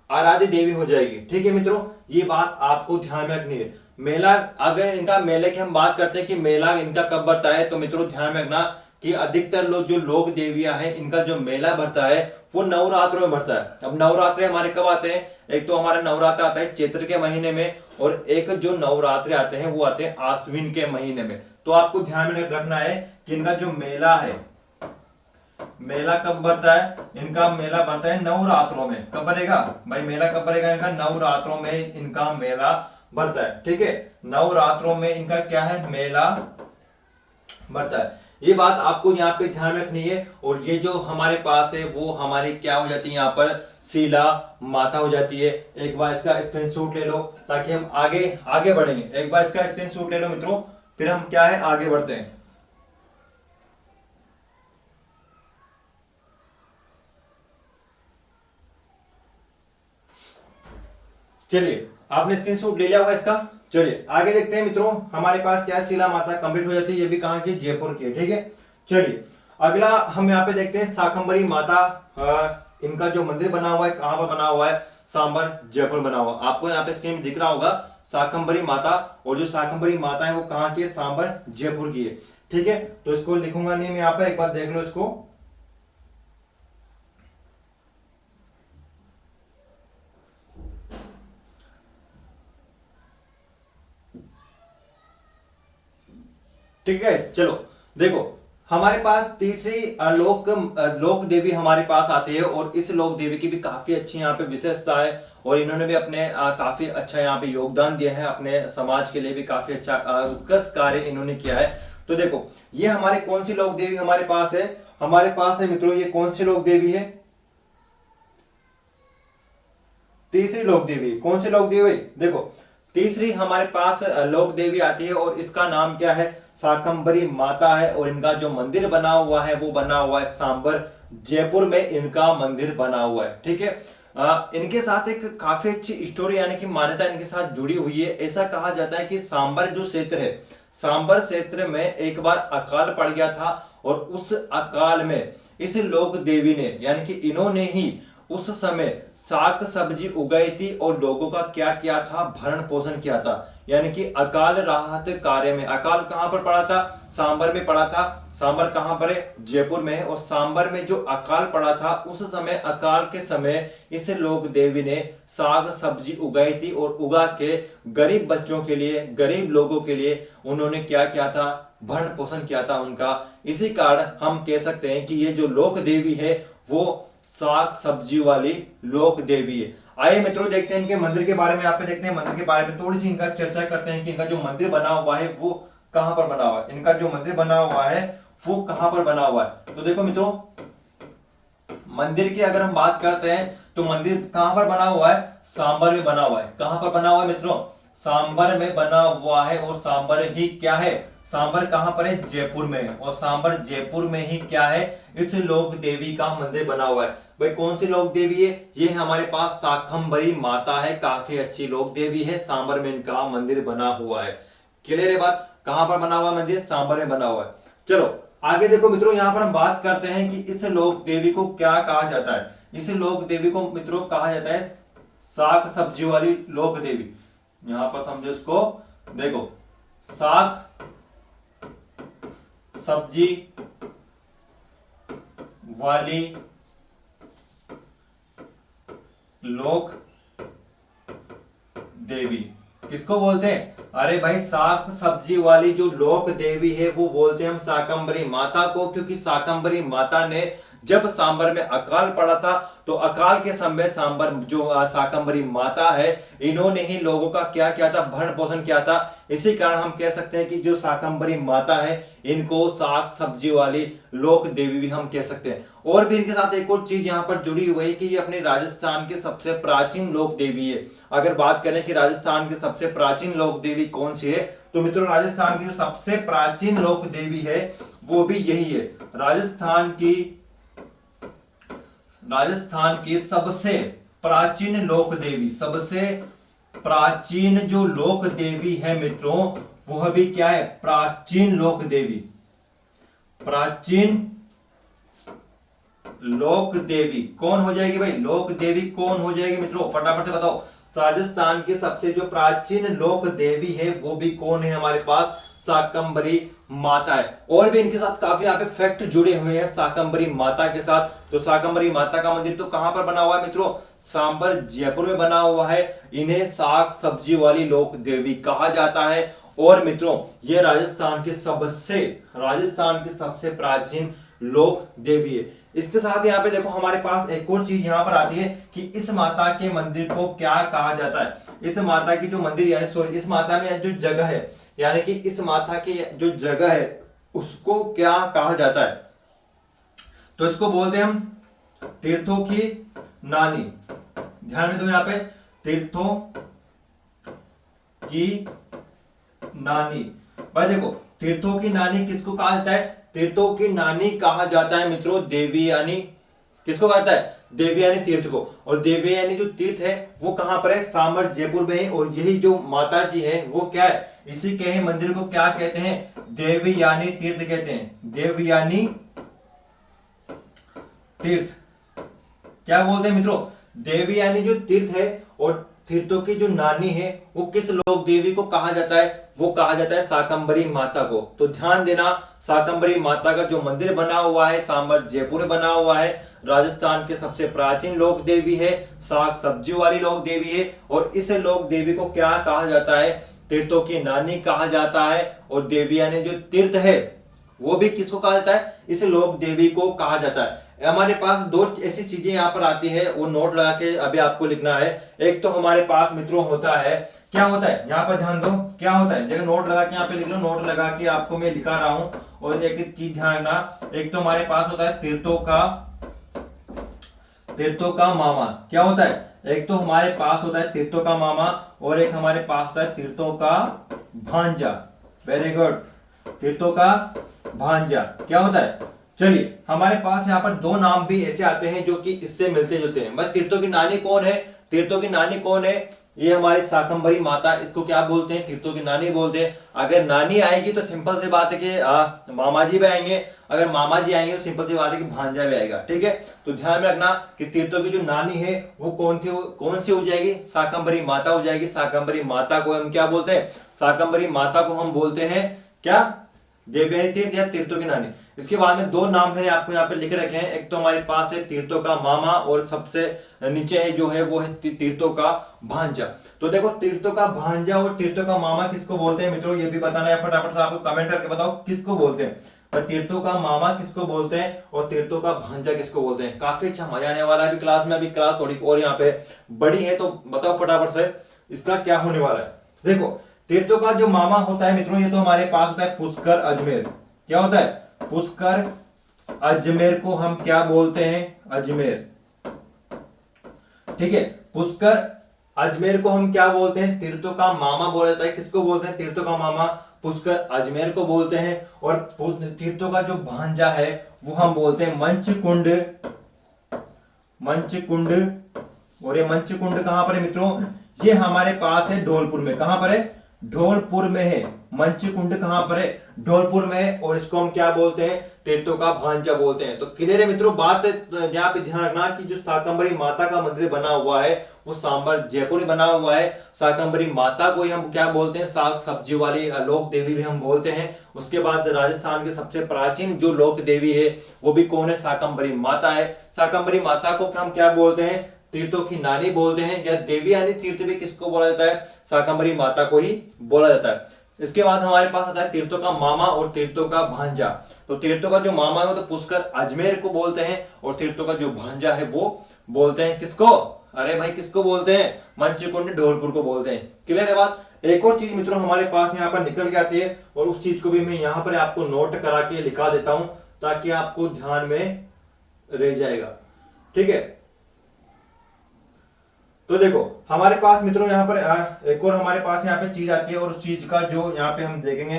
आराध्य देवी हो जाएगी। ठीक है मित्रों, ये बात आपको ध्यान में रखनी है। मेला, अगर इनका मेले की हम बात करते हैं कि मेला इनका कब बढ़ता है, तो मित्रों ध्यान में रखना कि अधिकतर लोग जो लोक देवियां हैं, इनका जो मेला भरता है वो नवरात्रों में भरता है। अब नवरात्रे हमारे कब आते हैं, एक तो हमारा नवरात्र आता है चैत्र के महीने में, और एक जो नवरात्रे आते हैं वो आते हैं आश्विन के महीने में। तो आपको ध्यान में रखना है कि इनका जो मेला है, मेला कब बढ़ता है, इनका मेला बढ़ता है नवरात्रों में। कब बढ़ेगा भाई मेला, कब बढ़ेगा इनका, नवरात्रों में इनका मेला बढ़ता है। ठीक है, नवरात्रों में इनका क्या है, मेला बढ़ता है। ये बात आपको यहाँ पे ध्यान रखनी है। और ये जो हमारे पास है वो हमारी क्या हो जाती है, यहाँ पर शीला माता हो जाती है। एक बार इसका स्क्रीनशॉट ले लो ताकि हम आगे आगे बढ़ेंगे। एक बार इसका स्क्रीनशॉट ले लो मित्रों, फिर हम क्या है आगे बढ़ते हैं। चलिए आपने स्क्रीनशॉट ले लिया होगा इसका। चलिए आगे देखते हैं मित्रों, हमारे पास क्या है, शिला माता कंप्लीट हो जाती है, ये भी कहाँ की, जयपुर की, ठीक है। चलिए अगला हम यहाँ पे देखते हैं शाकंभरी माता, इनका जो मंदिर बना हुआ है कहाँ पर बना हुआ है, सांबर जयपुर बना हुआ। आपको यहाँ पे स्क्रीन में दिख रहा होगा शाकंभरी माता, और जो शाकंभरी माता है वो कहाँ की है, सांबर जयपुर की है, ठीक है। तो इसको लिखूंगा नहीं मैं यहाँ पे, एक बार देख लो इसको। ठीक है, चलो देखो हमारे पास तीसरी लोक देवी हमारे पास आती है, और इस लोक देवी की भी काफी अच्छी यहाँ पे विशेषता है, और इन्होंने भी अपने काफी अच्छा यहाँ पे योगदान दिया है, अपने समाज के लिए भी काफी अच्छा उत्कृष्ट कार्य इन्होंने किया है। तो देखो ये हमारे कौन सी लोक देवी हमारे पास है, हमारे पास है मित्रों ये कौन सी लोक देवी है, तीसरी लोक देवी। कौन सी लोक देवी, देखो तीसरी हमारे पास लोक देवी आती है, और इसका नाम क्या है, शाकंभरी माता है, और इनका जो मंदिर बना हुआ है वो बना हुआ है सांबर जयपुर में, इनका मंदिर बना हुआ है, ठीक है। इनके साथ एक काफी अच्छी स्टोरी यानी कि मान्यता इनके साथ जुड़ी हुई है। ऐसा कहा जाता है कि सांबर जो क्षेत्र है, सांबर क्षेत्र में एक बार अकाल पड़ गया था, और उस अकाल में इस लोक देवी ने यानी कि इन्होंने ही उस समय साग सब्जी उगाई थी, और लोगों का क्या किया था, भरण पोषण किया था। यानी कि अकाल राहत कार्य में, अकाल कहां पर पड़ा था, सांबर में पड़ा था। सांबर कहां पर है, जयपुर में है। और सांबर में जो अकाल पड़ा था उस समय, अकाल के समय इस लोक देवी ने साग सब्जी उगाई थी, और उगा के गरीब बच्चों के लिए, गरीब लोगों के लिए उन्होंने क्या किया था, भरण पोषण किया था उनका। इसी कारण हम कह सकते हैं कि ये जो लोक देवी है वो साग सब्जी वाली लोक देवी है। आइए मित्रों देखते हैं इनके मंदिर के बारे में, यहाँ पे देखते हैं मंदिर के बारे में थोड़ी सी इनका चर्चा करते हैं कि इनका जो मंदिर बना हुआ है वो कहां पर बना हुआ है, इनका जो मंदिर बना हुआ है वो कहां पर बना हुआ है। तो देखो मित्रों मंदिर की अगर हम बात करते हैं तो मंदिर कहां पर बना हुआ है, सांबर में बना हुआ है। कहां पर बना हुआ है मित्रों, सांबर में बना हुआ है। और सांबर ही क्या है, सांबर कहां पर है, जयपुर में है। और सांबर जयपुर में ही क्या है, इस लोक देवी का मंदिर बना हुआ है। भाई कौन सी लोक देवी है, ये हमारे पास शाकंभरी माता है, काफी अच्छी लोक देवी है, सांबर में इनका मंदिर बना हुआ है। क्लियर है बात, कहां पर बना हुआ मंदिर, सांबर में बना हुआ है। चलो आगे देखो मित्रों, यहां पर हम बात करते हैं कि इस लोक देवी को क्या कहा जाता है। इस लोक देवी को मित्रों कहा जाता है साग सब्जी वाली लोक देवी। यहां पर समझो इसको, देखो साग सब्जी वाली लोक देवी किसको बोलते हैं, अरे भाई साग सब्जी वाली जो लोक देवी है वो बोलते हैं हम शाकंभरी माता को, क्योंकि शाकंभरी माता ने जब सांबर में अकाल पड़ा था तो अकाल के समय सांबर जो शाकंभरी माता है इन्होंने ही लोगों का क्या किया था, भरण पोषण किया था। इसी कारण हम कह सकते हैं कि जो शाकंभरी माता है इनको साग सब्जी वाली लोक देवी भी हम कह सकते हैं। और भी इनके साथ एक और चीज यहाँ पर जुड़ी हुई है कि ये अपने राजस्थान के सबसे प्राचीन लोक देवी है। अगर बात करें कि राजस्थान की सबसे प्राचीन लोक देवी कौन सी है, तो मित्रों राजस्थान की जो सबसे प्राचीन लोक देवी है वो भी यही है। राजस्थान की सबसे प्राचीन लोक देवी, सबसे प्राचीन जो लोक देवी है मित्रों वह भी क्या है, प्राचीन लोक देवी। प्राचीन लोक देवी कौन हो जाएगी भाई, लोक देवी कौन हो जाएगी मित्रों, फटाफट से बताओ। राजस्थान की सबसे जो प्राचीन लोक देवी है वो भी कौन है हमारे पास, शाकंभरी माता है। और भी इनके साथ काफी यहाँ पे फैक्ट जुड़े हुए हैं शाकंभरी माता के साथ। तो शाकंभरी माता का मंदिर तो कहां पर बना हुआ है मित्रों, सांबर जयपुर में बना हुआ है। इन्हें साग सब्जी वाली लोक देवी कहा जाता है। और मित्रों ये राजस्थान की सबसे प्राचीन लोक देवी है। इसके साथ यहाँ पे देखो हमारे पास एक और चीज यहाँ पर आती है कि इस माता के मंदिर को क्या कहा जाता है। इस माता की जो मंदिर यानी सॉरी इस माता में जो जगह है यानी कि इस माता की जो जगह है उसको क्या कहा जाता है, तो इसको बोलते हैं हम तीर्थों की नानी। ध्यान में दो यहाँ पे, तीर्थों की नानी। भाई देखो तीर्थों की नानी किसको कहा जाता है, तीर्थों की नानी कहा जाता है मित्रों देवी यानी किसको कहा जाता है, देवयानी तीर्थ को। और देवयानी जो तीर्थ है वो कहां पर है, सांबर जयपुर में है। और यही जो माता जी है वो क्या है, इसी के ही मंदिर को क्या कहते हैं, देवयानी तीर्थ कहते हैं, देवयानी तीर्थ। क्या बोलते हैं मित्रों, देवयानी जो तीर्थ है और तीर्थों की जो नानी है वो किस लोक देवी को कहा जाता है, वो कहा जाता है शाकंभरी माता को। तो ध्यान देना, शाकंभरी माता का जो मंदिर बना हुआ है सांबर जयपुर बना हुआ है, राजस्थान के सबसे प्राचीन लोक देवी है, साग सब्जी वाली लोक देवी है। और इस लोक देवी को क्या कहा जाता है, तीर्थों की नानी कहा जाता है। और देवयानी जो तीर्थ है वो भी किसको कहा जाता है, इस लोक देवी को कहा जाता है। हमारे पास दो ऐसी चीजें यहाँ पर आती है, वो नोट लगा के अभी आपको लिखना है। एक तो हमारे पास मित्रों होता है, क्या होता है, यहाँ पर ध्यान दो, क्या होता है, जगह नोट लगा के यहाँ पे लिख लो, नोट लगा के आपको मैं दिखा रहा हूँ। और एक चीज ध्यान रखना, एक तो हमारे पास होता है तीर्थों का मामा। क्या होता है, एक तो हमारे पास होता है तीर्थों का मामा और एक हमारे पास होता है तीर्थों का भांजा। वेरी गुड, तीर्थों का भांजा क्या होता है। चलिए हमारे पास यहाँ पर दो नाम भी ऐसे आते हैं जो कि इससे मिलते जुलते हैं। बस तीर्थों की नानी कौन है, तीर्थों की नानी कौन है, ये हमारी शाकंभरी माता, इसको क्या बोलते हैं, तीर्थों की नानी बोलते हैं। अगर नानी आएगी तो सिंपल सी बात है कि मामा जी भी आएंगे, अगर मामा जी आएंगे तो सिंपल सी बात है कि भांजा भी आएगा। ठीक है, तो ध्यान में रखना कि तीर्थों की जो नानी है वो कौन सी हो जाएगी, शाकंभरी माता हो जाएगी। शाकंभरी माता को हम क्या बोलते हैं, शाकंभरी माता को हम बोलते हैं क्या, देवयानी तीर्थ या तीर्थों की नानी। इसके बाद में दो नाम मैंने आपको यहाँ पे लिख रखे हैं, एक तो हमारे पास है तीर्थों का मामा और सबसे नीचे है जो है वो है तीर्थों का भांजा। तो देखो तीर्थों का भांजा और तीर्थों का मामा किसको बोलते हैं मित्रों, ये भी बताना है फटाफट से, आपको कमेंट करके बताओ किसको बोलते हैं। तो तीर्थों का मामा किसको बोलते हैं और तीर्थों का भांजा किसको बोलते हैं। काफी अच्छा मजा आने वाला है अभी क्लास में, अभी क्लास थोड़ी और यहाँ पे बड़ी है, तो बताओ फटाफट से इसका क्या होने वाला है। देखो तीर्थों का जो मामा होता है मित्रों, ये तो हमारे पास होता है पुष्कर अजमेर। क्या होता है, पुष्कर अजमेर को हम क्या बोलते हैं, अजमेर। ठीक है, पुष्कर अजमेर को हम क्या बोलते हैं, तीर्थों का मामा बोला जाता है। किसको बोलते हैं, तीर्थों का मामा पुष्कर अजमेर को बोलते हैं। और तीर्थों का जो भांजा है वो हम बोलते हैं मंचकुंड। और ये मंचकुंड कहां पर है मित्रों, ये हमारे पास है धौलपुर में। कहां पर है, धौलपुर में है। मंचकुंड कहां पर है, धौलपुर में है। और इसको हम क्या बोलते हैं, तीर्थों का भांजा बोलते हैं। तो क्लियर है मित्रों बात, यहाँ पे ध्यान रखना कि जो शाकंभरी माता का मंदिर बना हुआ है वो सांबर जयपुर बना हुआ है। शाकंभरी माता को ही हम क्या बोलते हैं, साग सब्जी वाली लोक देवी भी हम बोलते हैं। उसके बाद राजस्थान के सबसे प्राचीन जो लोक देवी है वो भी कौन है, शाकंभरी माता है। शाकंभरी माता को हम क्या बोलते हैं, तीर्थों की नानी बोलते हैं। या देवयानी तीर्थ भी किसको बोला जाता है, शाकंभरी माता को ही बोला जाता है। इसके बाद हमारे पास आता है तीर्थों का मामा और तीर्थों का भांजा। तो तीर्थों का जो मामा है तो पुष्कर अजमेर को बोलते हैं और तीर्थों का जो भांजा है वो बोलते हैं किसको, अरे भाई किसको बोलते हैं, मंचकुंड धौलपुर को बोलते हैं। क्लियर है बात। एक और चीज मित्रों हमारे पास यहाँ पर निकल के आती है और उस चीज को भी मैं यहाँ पर आपको नोट करा के लिखा देता हूं ताकि आपको ध्यान में रह जाएगा। ठीक है, तो देखो हमारे पास मित्रों यहाँ पर एक और हमारे पास यहाँ पे चीज आती है और उस चीज का जो यहाँ पे हम देखेंगे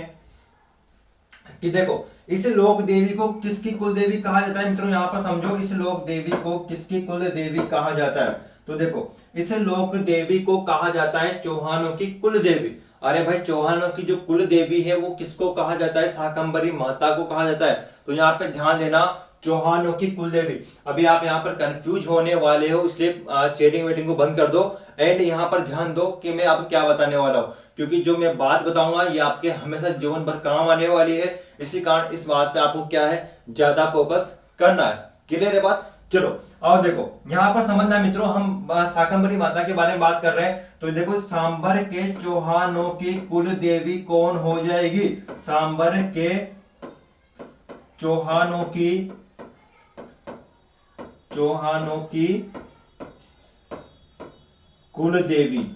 कि देखो इस लोक देवी को किसकी कुल देवी कहा जाता है मित्रों, यहाँ पर समझो इस लोक देवी को किसकी कुल देवी कहा जाता है। तो देखो इस लोक देवी को कहा जाता है चौहानों की कुल देवी। अरे भाई चौहानों की जो कुल देवी है वो किसको कहा जाता है, शाकंभरी माता को कहा जाता है। तो यहाँ पे ध्यान देना, चौहानों की कुल देवी। अभी आप यहाँ पर कंफ्यूज होने वाले हो इसलिए चैटिंग वेटिंग को बंद कर दो एंड यहाँ पर ध्यान दो कि मैं आपको क्या बताने वाला हूँ, क्योंकि जो मैं बात बताऊंगा ये आपके हमेशा जीवन भर काम आने वाली है। इसी कारण इस बात पे आपको क्या है, ज्यादा फोकस करना है। क्लियर है बात। चलो और देखो यहाँ पर समझना मित्रों, हम शाकंभरी माता के बारे में बात कर रहे हैं। तो देखो सांबर के चौहानों की कुल देवी कौन हो जाएगी, सांबर के चौहानों की कुल देवी।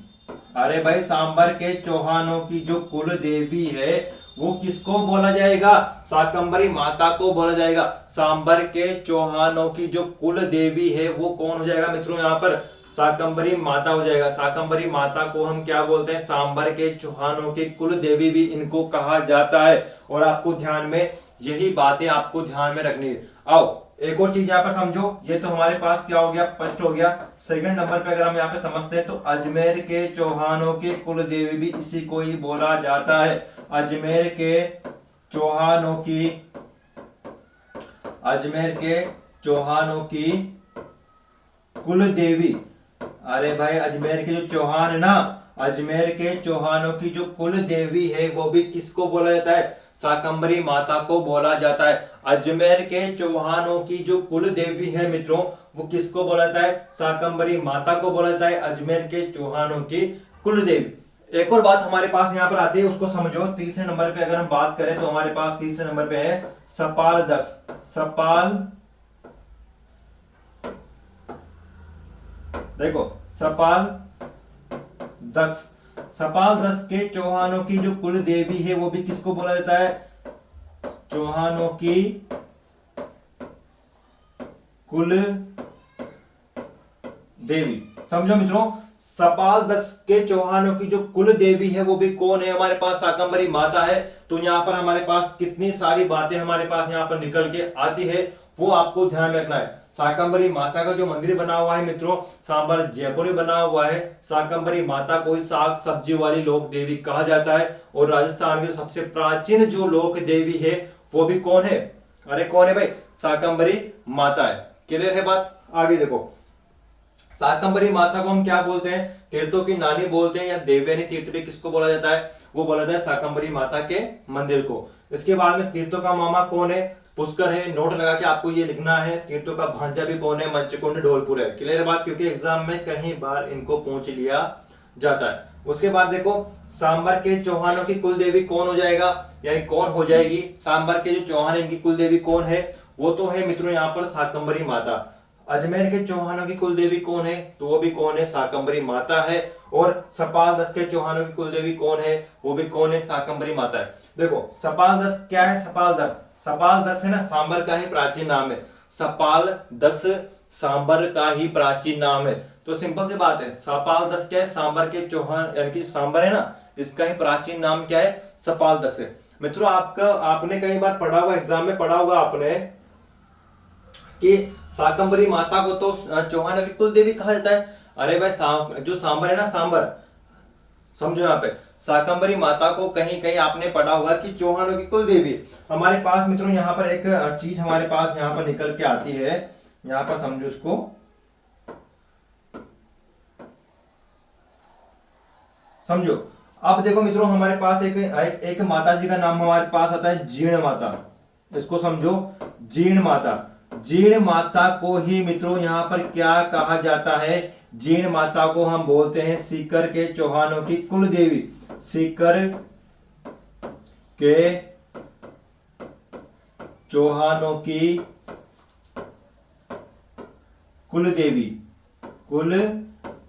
अरे भाई सांबर के चौहानों की जो कुल देवी है वो किसको बोला जाएगा, शाकंभरी माता को बोला जाएगा। सांबर के चौहानों की जो कुल देवी है वो कौन हो जाएगा मित्रों, यहाँ पर शाकंभरी माता हो जाएगा। शाकंभरी माता को हम क्या बोलते हैं, सांबर के चौहानों की कुल देवी भी इनको कहा जाता है। और आपको ध्यान में यही बातें आपको ध्यान में रखनी है। आओ एक और चीज यहाँ पर समझो, ये तो हमारे पास क्या हो गया, फर्स्ट हो गया। सेकंड नंबर पे अगर हम यहाँ पे समझते हैं तो अजमेर के चौहानों की कुल देवी भी इसी को ही बोला जाता है। अजमेर के चौहानों की, अजमेर के चौहानों की कुल देवी, अरे भाई अजमेर के जो चौहान है ना, अजमेर के चौहानों की जो कुल देवी है वो भी किसको बोला जाता है, शाकंभरी माता को बोला जाता है। अजमेर के चौहानों की जो कुल देवी है मित्रों वो किसको बोला जाता है, शाकंभरी माता को बोला जाता है, अजमेर के चौहानों की कुल देवी। एक और बात हमारे पास यहाँ पर आती है, उसको समझो। तीसरे नंबर पे अगर हम बात करें तो हमारे पास तीसरे नंबर पे है सपाल दक्ष। सपाल, देखो सपाल दक्ष, सपाल दक्ष के चौहानों की जो कुल देवी है वो भी किसको बोला जाता है, चौहानों की कुल देवी। समझो मित्रों, सपाल दक्ष के चौहानों की जो कुल देवी है वो भी कौन है, हमारे पास शाकंभरी माता है। तो यहाँ पर हमारे पास कितनी सारी बातें हमारे पास यहाँ पर निकल के आती है वो आपको ध्यान रखना है। शाकंभरी माता का जो मंदिर बना हुआ है मित्रों, सांबर जयपुर में बना हुआ है। शाकंभरी माता को साग सब्जी वाली लोक देवी कहा जाता है। और राजस्थान की सबसे प्राचीन जो लोक देवी है वो भी कौन है, अरे कौन है भाई, शाकंभरी माता है। क्लियर है बात। आगे देखो, शाकंभरी माता को हम क्या बोलते हैं, तीर्थों की नानी बोलते हैं, या देवयानी तीर्थ भी किसको बोला जाता है, वो बोला जाता है शाकंभरी माता के मंदिर को। इसके बाद में तीर्थों का मामा कौन है, पुष्कर है। नोट लगा के आपको ये लिखना है। तीर्थों का भांजा भी कौन है, मंचकुंड ढोलपुर है। क्लियर बात, क्योंकि एग्जाम में कई बार इनको पूछ लिया जाता है। उसके बाद देखो, सांबर के चौहानों की कुल देवी कौन हो जाएगा, यानी कौन हो जाएगी, सांबर के जो चौहान है इनकी कुल देवी कौन है, वो तो है मित्रों यहाँ पर शाकंभरी माता। अजमेर के चौहानों की कुल देवी कौन है, तो वो भी कौन है, शाकंभरी माता है। और सपाल दस के चौहानों की कुल देवी कौन है, वो भी कौन है, शाकंभरी माता है। देखो सपाल दस क्या है, सपाल दस, सपाल दक्ष है ना, सांबर का ही प्राचीन नाम है। सपाल दक्ष सांबर का ही प्राचीन नाम है। तो सिंपल सी बात है, सपाल दक्ष क्या है, सांबर के चौहान यानी कि सांबर है ना, इसका ही प्राचीन नाम क्या है, सपाल दक्ष है। मित्रों आपका, आपने कई बार पढ़ा होगा, एग्जाम में पढ़ा होगा आपने कि शाकंभरी माता को तो चौहान की कुल देवी कहा जाता है। अरे भाई जो सांबर है ना, सांबर, समझो यहाँ पे शाकंभरी माता को कहीं कहीं आपने पढ़ा होगा कि चौहानों की कुल देवी। हमारे पास मित्रों यहाँ पर एक चीज हमारे पास यहाँ पर निकल के आती है, यहाँ पर समझो इसको। समझो, अब देखो मित्रों हमारे पास एक माता जी का नाम हमारे पास आता है जीर्ण माता। इसको समझो, जीर्ण माता। जीर्ण माता को ही मित्रों यहाँ पर क्या कहा जाता है, जीर्ण माता को हम बोलते हैं सीकर के चौहानों की कुल देवी। सीकर के चौहानों की कुल देवी। कुल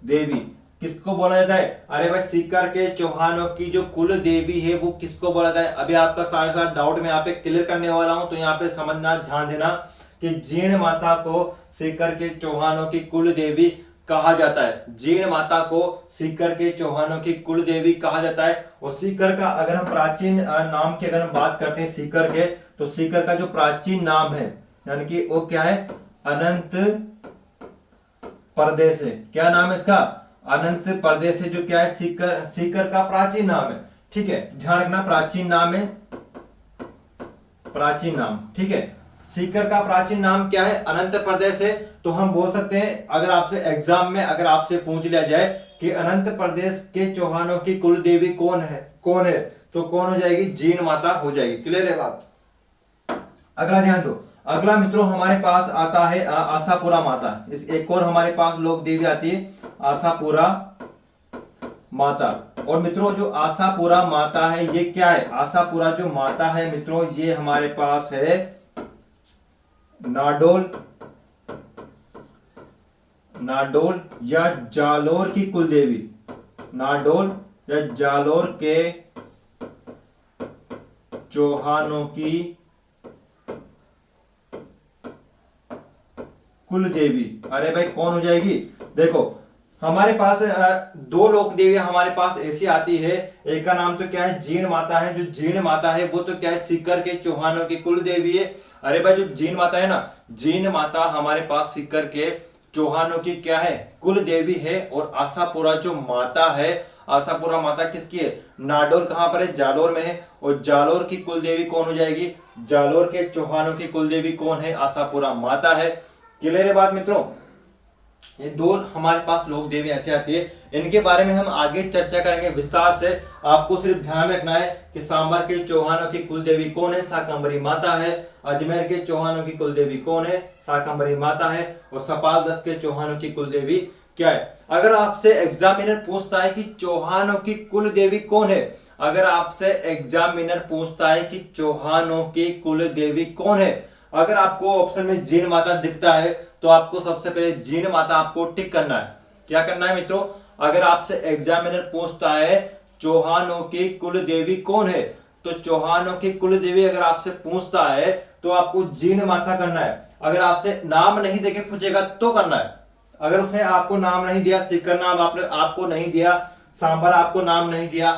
देवी किसको बोला जाता है, अरे भाई सीकर के चौहानों की जो कुल देवी है वो किसको बोला जाता है। अभी आपका सारा डाउट मैं यहाँ पे क्लियर करने वाला हूं, तो यहाँ पे समझना, ध्यान देना कि जीर्ण माता को सीकर के चौहानों की कुल देवी कहा जाता है। जीर्ण माता को सीकर के चौहानों की कुल देवी कहा जाता है। और सीकर का अगर हम प्राचीन नाम की अगर हम बात करते हैं सीकर के, तो सीकर का जो प्राचीन नाम है यानी कि वो क्या है, अनंत प्रदेश है। क्या नाम है इसका, अनंत प्रदेश है, जो क्या है, सीकर, सीकर का प्राचीन नाम है। ठीक है, ध्यान रखना, प्राचीन नाम है, प्राचीन नाम। ठीक है, सीकर का प्राचीन नाम क्या है, अनंत प्रदेश है। तो हम बोल सकते हैं, अगर आपसे एग्जाम में अगर आपसे पूछ लिया जाए कि अनंत प्रदेश के चौहानों की कुल देवी कौन है, कौन है, तो कौन हो जाएगी, जीर्ण माता हो जाएगी। क्लियर है बात। अगला ध्यान दो, अगला मित्रों हमारे पास आता है आशापुरा माता। इस एक और हमारे पास लोक देवी आती है आशापुरा माता। और मित्रों जो आशापुरा माता है ये क्या है, आशापुरा जो माता है मित्रों ये हमारे पास है नाडोल, नाडोल या जालोर की कुल देवी। नाडोल या जालोर के चौहानों की कुल देवी। अरे भाई कौन हो जाएगी, देखो हमारे पास दो लोक देवियां हमारे पास ऐसी आती है। एक का नाम तो क्या है, जीण माता है। जो जीण माता है वो तो क्या है, सीकर के चौहानों की कुल देवी है। अरे भाई, जो जीण माता है ना, जीण माता हमारे पास सीकर के चौहानों की क्या है, कुल देवी है। और आशापुरा जो माता है, आशापुरा माता किसकी है, नाडोर कहां पर है, जालोर में है। और जालोर की कुल देवी कौन हो जाएगी, जालोर के चौहानों की कुल देवी कौन है, आशापुरा माता है। क्लियर है बात मित्रों। ये दो हमारे पास लोक देवी ऐसे आती है, इनके बारे में हम आगे चर्चा करेंगे विस्तार से। आपको सिर्फ ध्यान रखना है कि सांबर के चौहानों की कुल देवी कौन है, शाकंभरी माता है। अजमेर के चौहानों की कुल देवी कौन है, शाकंभरी माता है। और सपाल दस के चौहानों की कुल देवी क्या है। अगर आपसे एग्जामिनर पूछता है कि चौहानों की कुल देवी कौन है, अगर आपसे एग्जामिनर पूछता है कि चौहानों की कुल देवी कौन है, अगर आपको ऑप्शन में जीण माता दिखता है तो आपको सबसे पहले जीण माता आपको टिक करना है। क्या करना है मित्रों, अगर आपसे एग्जामिनर पूछता है चौहानों की कुल देवी कौन है, तो चौहानों की कुल देवी अगर आपसे पूछता है तो आपको जीण माता करना है। अगर आपसे नाम नहीं देके पूछेगा तो करना है। अगर उसने आपको नाम नहीं दिया, सीकर नाम आपको नहीं दिया, सांबर आपको नाम नहीं दिया,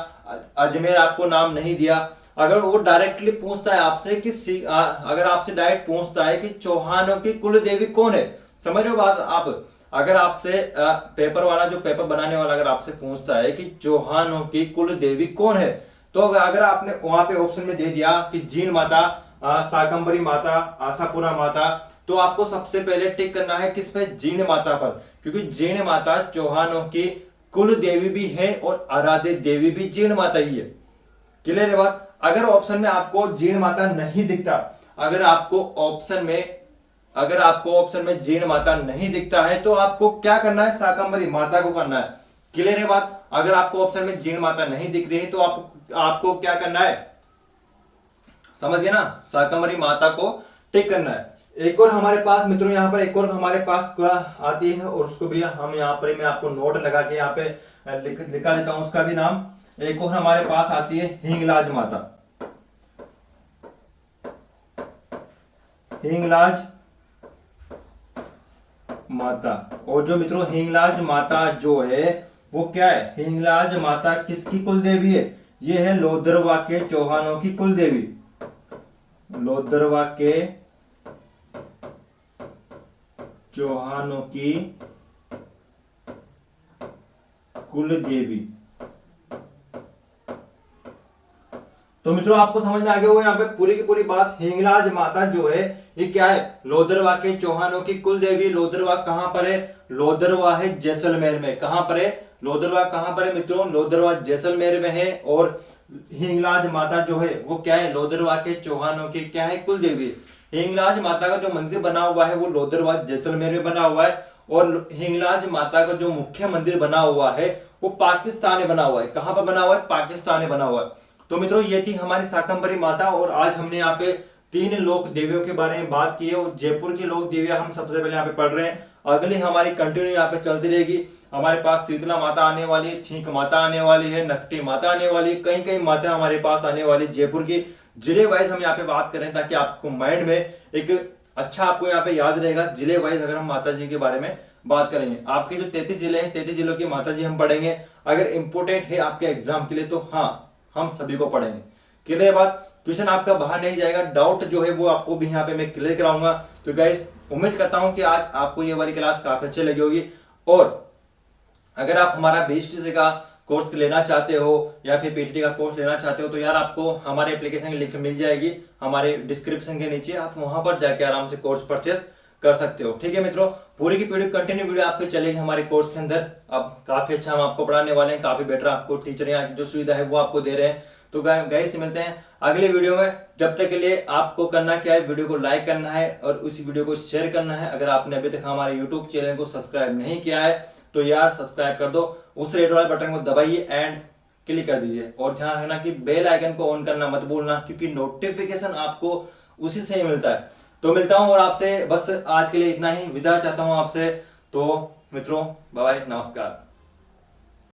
अजमेर आपको नाम नहीं दिया, अगर वो डायरेक्टली पूछता है आपसे कि अगर आपसे डायरेक्ट पूछता है कि चौहानों की कुल देवी कौन है, समझ रहे हो बात आप। अगर आपसे पेपर वाला, जो पेपर बनाने वाला अगर आपसे पूछता है कि चौहानों की कुल देवी कौन है, तो अगर आपने वहां पे ऑप्शन में दे दिया कि जीण माता, शाकंभरी माता, आशापुरा माता, तो आपको सबसे पहले टिक करना है किस पे, जीण माता पर। क्योंकि जीण माता चौहानों की कुल देवी भी है और आराध्य देवी भी जीण माता ही है। क्लियर है बात। अगर ऑप्शन में आपको जीण माता नहीं दिखता, अगर आपको ऑप्शन में जीण माता नहीं दिखता है तो आपको क्या करना है, शाकंभरी माता को करना है। क्लियर है बात। अगर आपको ऑप्शन में जीण माता नहीं दिख रही है तो आपको क्या करना है, समझ गए ना, शाकंभरी माता को टिक करना है। एक और हमारे पास मित्रों यहाँ पर एक और हमारे पास आती है, और उसको भी हम यहाँ पर मैं आपको नोट लगा के यहाँ पे लिखा देता हूं उसका भी नाम। एक और हमारे पास आती है हिंगलाज माता, हिंगलाज माता। और जो मित्रों हिंगलाज माता जो है वो क्या है, हिंगलाज माता किसकी कुल देवी है, ये है लोदरवा के चौहानों की कुल देवी, लोदरवा के चौहानों की कुल देवी। तो मित्रों आपको समझ में आ गया होगा यहाँ पे पूरी की पूरी बात। हिंगलाज माता जो है ये क्या है, लोदरवा के चौहानों की कुल देवी। लोदरवा कहां पर है, लोदरवा है जैसलमेर में। कहां पर है, लोदरवा कहां पर है मित्रों, लोदरवा जैसलमेर में है। और हिंगलाज माता जो है वो क्या है, लोदरवा के चौहानों की क्या है, कुल देवी। हिंगलाज माता का जो मंदिर बना हुआ है वो लोदरवा जैसलमेर में बना हुआ है। और हिंगलाज माता का जो मुख्य मंदिर बना हुआ है वो पाकिस्तान में बना हुआ है। कहां पर बना हुआ है, पाकिस्तान में बना हुआ है। तो मित्रों ये थी हमारी शाकंभरी माता। और आज हमने यहाँ पे 3 लोक देवियों के बारे में बात की है। और जयपुर की लोक देवियां हम सबसे पहले यहाँ पे पढ़ रहे हैं। अगली हमारी कंटिन्यू यहाँ पे चलती रहेगी। हमारे पास शीतला माता आने वाली है, छींक माता आने वाली है, नकटी माता आने वाली है, कई कई माता हमारे पास आने वाली जयपुर की। जिले वाइज हम यहाँ पे बात करें ताकि आपको माइंड में एक अच्छा आपको यहाँ पे याद रहेगा। जिले वाइज अगर हम माता जी के बारे में बात करेंगे, आपके जो 33 जिले हैं 33 जिलों की माता जी हम पढ़ेंगे। अगर इंपोर्टेंट है आपके एग्जाम के लिए तो हाँ, हम सभी को पढ़ेंगे। क्लियर बात। क्वेश्चन आपका बाहर नहीं जाएगा, डाउट जो है वो आपको भी यहाँ पे मैं क्लियर कराऊंगा। तो गाइस उम्मीद करता हूं कि आज आपको ये वाली क्लास काफी अच्छी लगी होगी। और अगर आप हमारा BSTC का कोर्स लेना चाहते हो या फिर PTT का कोर्स लेना चाहते हो तो यार आपको हमारे एप्लीकेशन की लिंक मिल जाएगी हमारे डिस्क्रिप्शन के नीचे। आप वहां पर जाके आराम से कोर्स परचेस कर सकते हो। ठीक है मित्रों, पूरी की पूरी कंटिन्यू वीडियो आपको चलेगी हमारे कोर्स के अंदर। अब काफी अच्छा हम आपको पढ़ाने वाले हैं, काफी बेटर आपको टीचर यहाँ की जो सुविधा है वो आपको दे रहे हैं। तो गाइस मिलते हैं अगले वीडियो में। जब तक के लिए आपको करना क्या है, वीडियो को लाइक करना है और उस वीडियो को शेयर करना है। अगर आपने अभी तक हमारे यूट्यूब चैनल को सब्सक्राइब नहीं किया है तो यार सब्सक्राइब कर दो, उस रेड वाले बटन को दबाइए एंड क्लिक कर दीजिए। और ध्यान रखना कि बेल आइकन को ऑन करना मत भूलना, क्योंकि नोटिफिकेशन आपको उसी से ही मिलता है। तो मिलता हूं और आपसे बस आज के लिए इतना ही विदा चाहता हूं आपसे। तो मित्रों बाय बाय, नमस्कार।